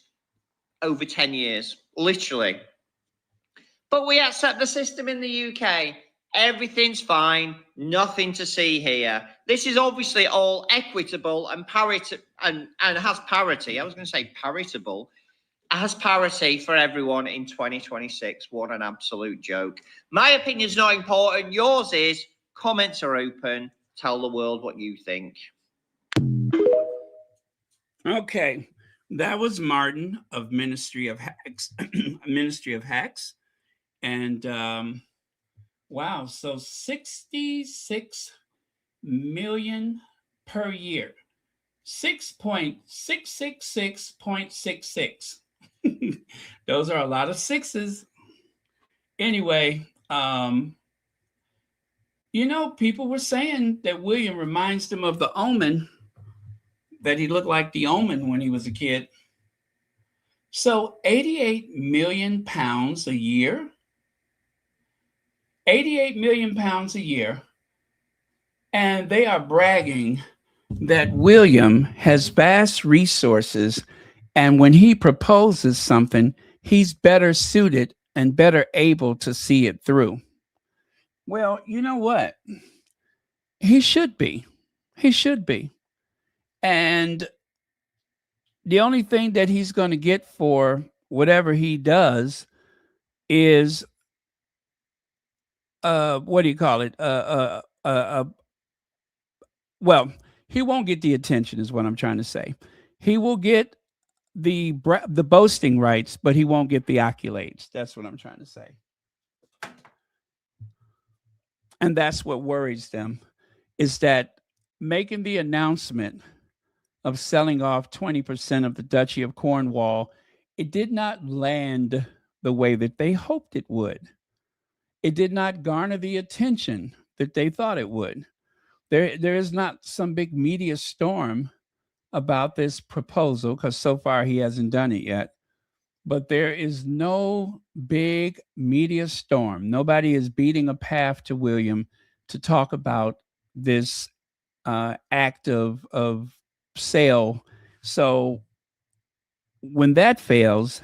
over 10 years, literally. But we accept the system in the UK. Everything's fine. Nothing to see here. This is obviously all equitable and parity and has parity. I was going to say paritable. Has parity for everyone in 2026. What an absolute joke. My opinion's not important. Yours is. Comments are open. Tell the world what you think. Okay, that was Martin of Ministry of Hacks. Ministry of Hacks. And wow, so 66 million per year. 6.666.66. Those are a lot of sixes. Anyway, people were saying that William reminds them of the Omen, that he looked like the Omen when he was a kid. So 88 million pounds a year. 88 million pounds a year. And they are bragging that William has vast resources, and when he proposes something, he's better suited and better able to see it through. Well, you know what? He should be. He should be. And the only thing that he's going to get for whatever he does is what do you call it? Well, he won't get the attention, is what I'm trying to say. He will get the boasting rights, but he won't get the accolades. That's what I'm trying to say. And that's what worries them, is that making the announcement of selling off 20% of the Duchy of Cornwall, it did not land the way that they hoped it would. It did not garner the attention that they thought it would. There is not some big media storm about this proposal, because so far he hasn't done it yet. But there is no big media storm. Nobody is beating a path to William to talk about this act of sale. So when that fails,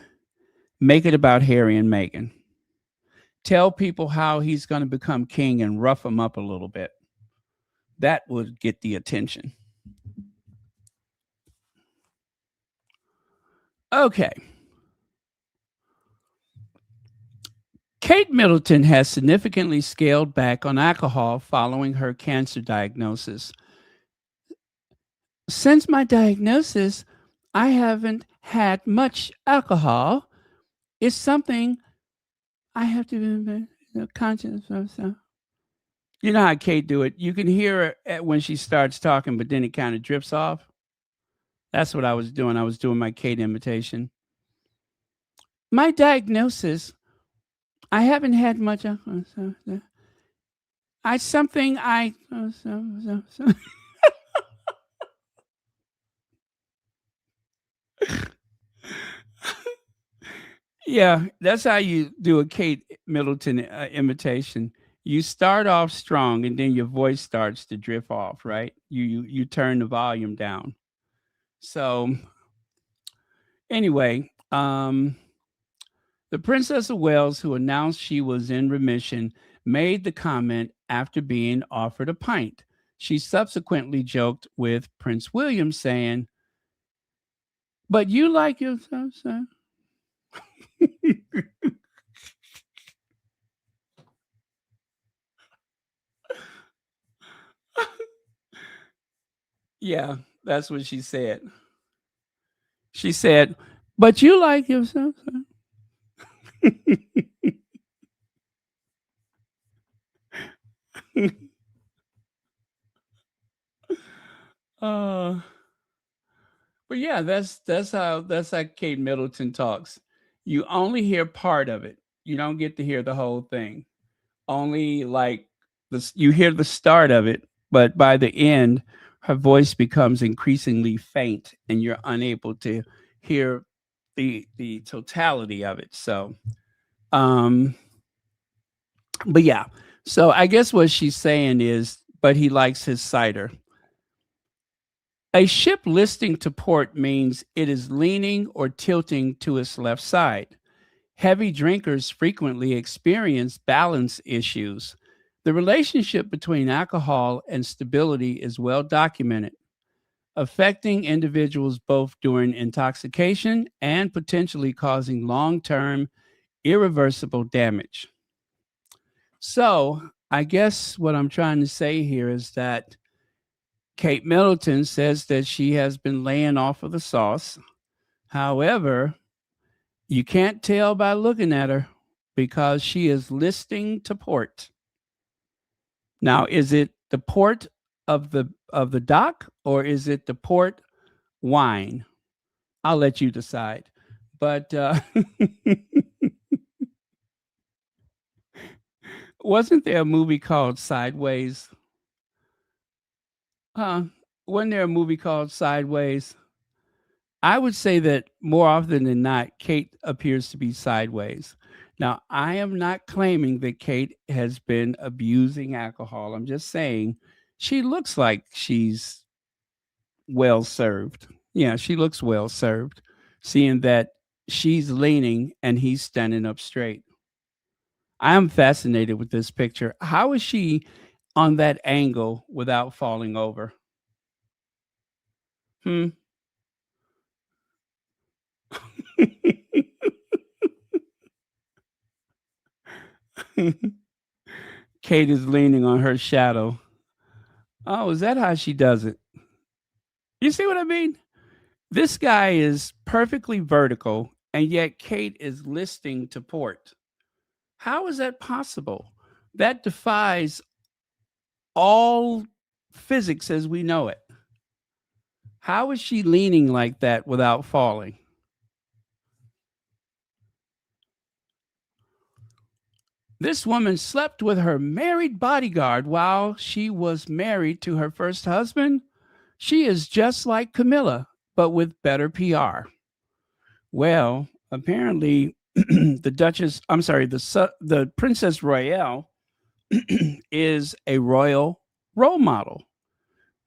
make it about Harry and Meghan. Tell people how he's going to become king and rough them up a little bit. That would get the attention. Okay. Kate Middleton has significantly scaled back on alcohol following her cancer diagnosis. Since my diagnosis, I haven't had much alcohol. It's something I have to be conscious of. So. You know how Kate do it. You can hear her when she starts talking, but then it kind of drifts off. That's what I was doing. I was doing my Kate imitation. My diagnosis, I haven't had much alcohol. Yeah, that's how you do a Kate Middleton imitation. You start off strong, and then your voice starts to drift off, right? You turn the volume down. So anyway, the Princess of Wales, who announced she was in remission, made the comment after being offered a pint. She subsequently joked with Prince William, saying, "But you like yourself, sir?" Yeah, that's what she said. She said, "But you like yourself, sir?" uh, But yeah, that's how Kate Middleton talks. You only hear part of it. You don't get to hear the whole thing. Only like you hear the start of it, but by the end, her voice becomes increasingly faint, and you're unable to hear the totality of it. So, um, but yeah. So I guess what she's saying is, but he likes his cider. A ship listing to port means it is leaning or tilting to its left side. Heavy drinkers frequently experience balance issues. The relationship between alcohol and stability is well documented, affecting individuals both during intoxication and potentially causing long term irreversible damage. So, I guess what I'm trying to say here is that Kate Middleton says that she has been laying off of the sauce. However, you can't tell by looking at her because she is listing to port. Now, is it the port of the dock or is it the port wine? I'll let you decide. But wasn't there a movie called Sideways? Huh? Wasn't there a movie called Sideways? I would say that more often than not, Kate appears to be sideways. Now, I am not claiming that Kate has been abusing alcohol. I'm just saying she looks like she's well served. Yeah, she looks well served, seeing that she's leaning and he's standing up straight. I am fascinated with this picture. How is she on that angle without falling over? Hmm. Kate is leaning on her shadow. Oh, is that how she does it? You see what I mean? This guy is perfectly vertical, and yet Kate is listing to port. How is that possible? That defies all physics as we know it. How is she leaning like that without falling? This woman slept with her married bodyguard while she was married to her first husband. She is just like Camilla, but with better PR. Well, apparently, the Duchess, I'm sorry, the Princess Royale is a royal role model.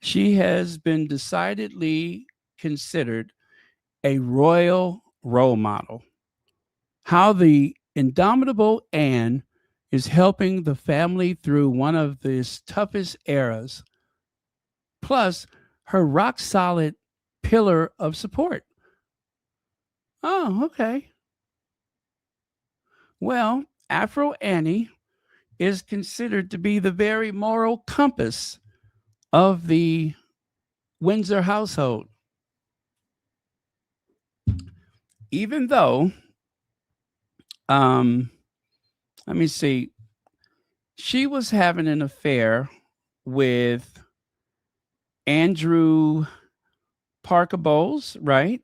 She has been decidedly considered a royal role model. How the indomitable Anne is helping the family through one of the toughest eras, plus her rock solid pillar of support. Oh, okay. Well, Afro Annie is considered to be the very moral compass of the Windsor household. Even though, um, let me see, she was having an affair with Andrew Parker Bowles, right?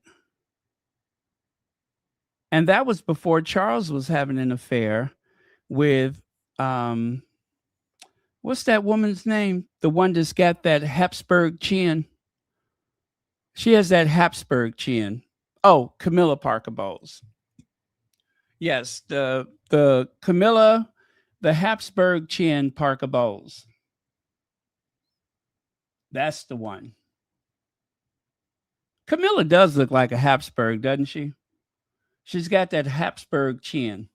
And that was before Charles was having an affair with um what's that woman's name? The one that's got that Habsburg chin. She has that Habsburg chin. Oh, Camilla Parker Bowles. Yes, the Camilla, the Habsburg chin Parker Bowles. That's the one. Camilla does look like a Habsburg, doesn't she? She's got that Habsburg chin,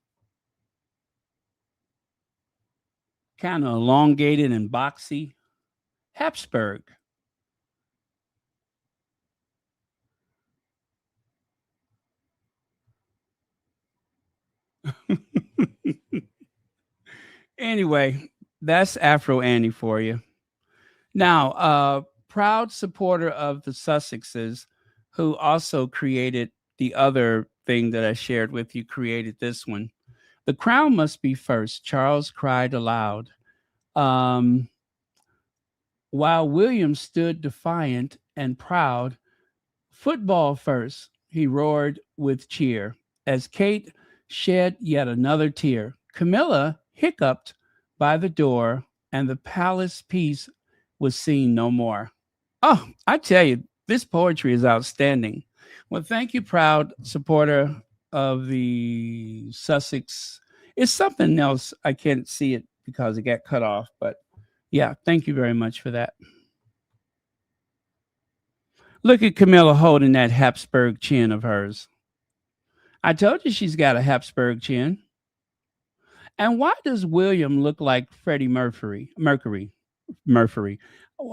kind of elongated and boxy. Habsburg. Anyway, that's Afro Annie for you. Now, proud supporter of the Sussexes, who also created the other thing that I shared with you, created this one. The crown must be first, Charles cried aloud. Um, while William stood defiant and proud, Football first, he roared with cheer as Kate shed yet another tear. Camilla hiccuped by the door, and the palace piece was seen no more. Oh, I tell you, this poetry is outstanding. Well, thank you, proud supporter of the Sussex. It's something else. I can't see it because it got cut off, but yeah, thank you very much for that. Look at Camilla holding that Habsburg chin of hers. I told you she's got a Habsburg chin. And why does William look like Freddie Mercury? Mercury.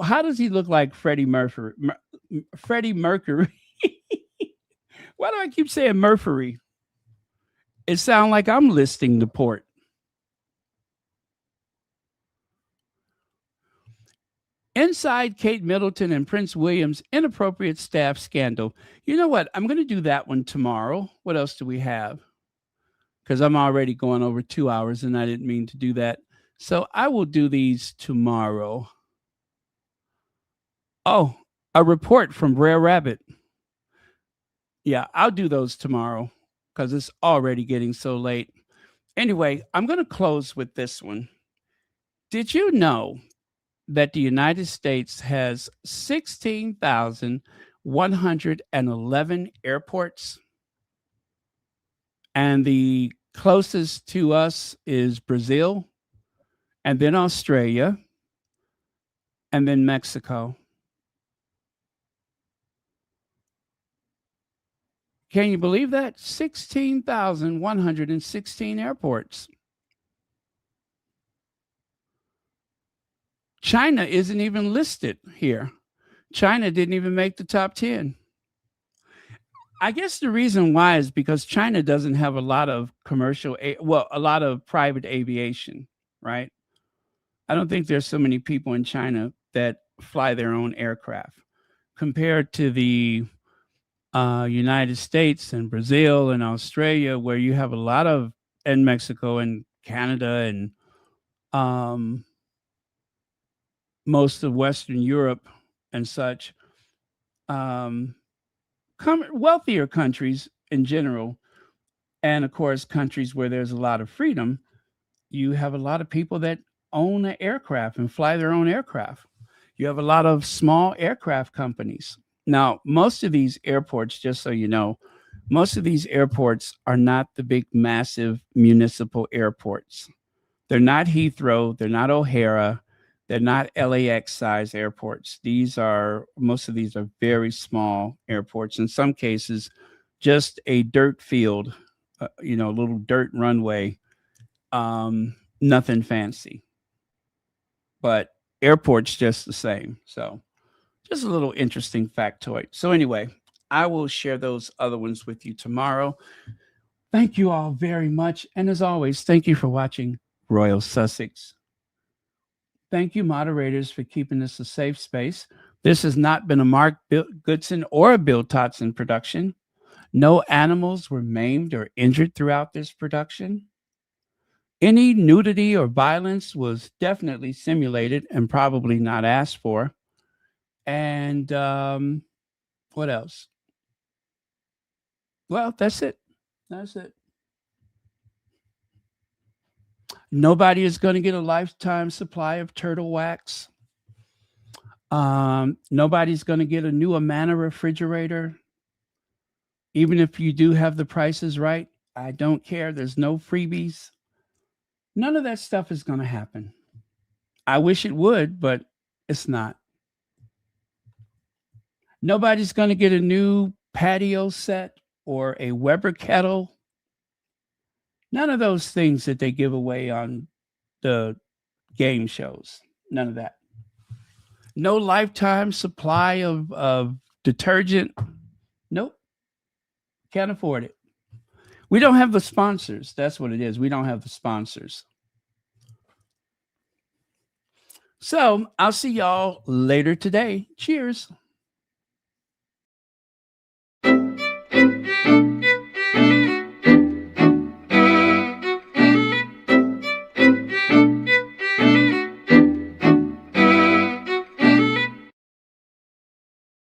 How does he look like Freddie Mercury? Freddie Mercury. Why do I keep saying Mercury? It sounds like I'm listing the port. Inside Kate Middleton and Prince William's inappropriate staff scandal. You know what? I'm going to do that one tomorrow. What else do we have? Because I'm already going over 2 hours and I didn't mean to do that. So I will do these tomorrow. Oh, a report from Brer Rabbit. Yeah, I'll do those tomorrow because it's already getting so late. Anyway, I'm going to close with this one. Did you know that the United States has 16,111 airports? And the closest to us is Brazil, and then Australia, and then Mexico. Can you believe that? 16,116 airports. China isn't even listed here. China didn't even make the top 10. I guess the reason why is because China doesn't have a lot of a lot of private aviation, right? I don't think there's so many people in China that fly their own aircraft compared to the United States and Brazil and Australia, where you have a lot of, and Mexico and Canada and most of Western Europe and such, wealthier countries in general, and of course countries where there's a lot of freedom. You have a lot of people that own an aircraft and fly their own aircraft. You have a lot of small aircraft companies. Now, most of these airports, just so you know, most of these airports are not the big, massive municipal airports. They're not Heathrow. They're not O'Hara. They're not LAX size airports. Most of these are very small airports. In some cases, just a dirt field, a little dirt runway, nothing fancy. But airports just the same. So just a little interesting factoid. So anyway, I will share those other ones with you tomorrow. Thank you all very much. And as always, thank you for watching Royal Sussex. Thank you, moderators, for keeping this a safe space. This has not been a Mark Goodson or a Bill Totson production. No animals were maimed or injured throughout this production. Any nudity or violence was definitely simulated and probably not asked for. And what else? Well, that's it. That's it. Nobody is going to get a lifetime supply of turtle wax. Nobody's going to get a new Amana refrigerator. Even if you do have the prices right, I don't care. There's no freebies. None of that stuff is going to happen. I wish it would, but it's not. Nobody's going to get a new patio set or a Weber kettle. None of those things that they give away on the game shows. None of that. No lifetime supply of detergent. Nope. Can't afford it. We don't have the sponsors. That's what it is. We don't have the sponsors. So I'll see y'all later today. Cheers.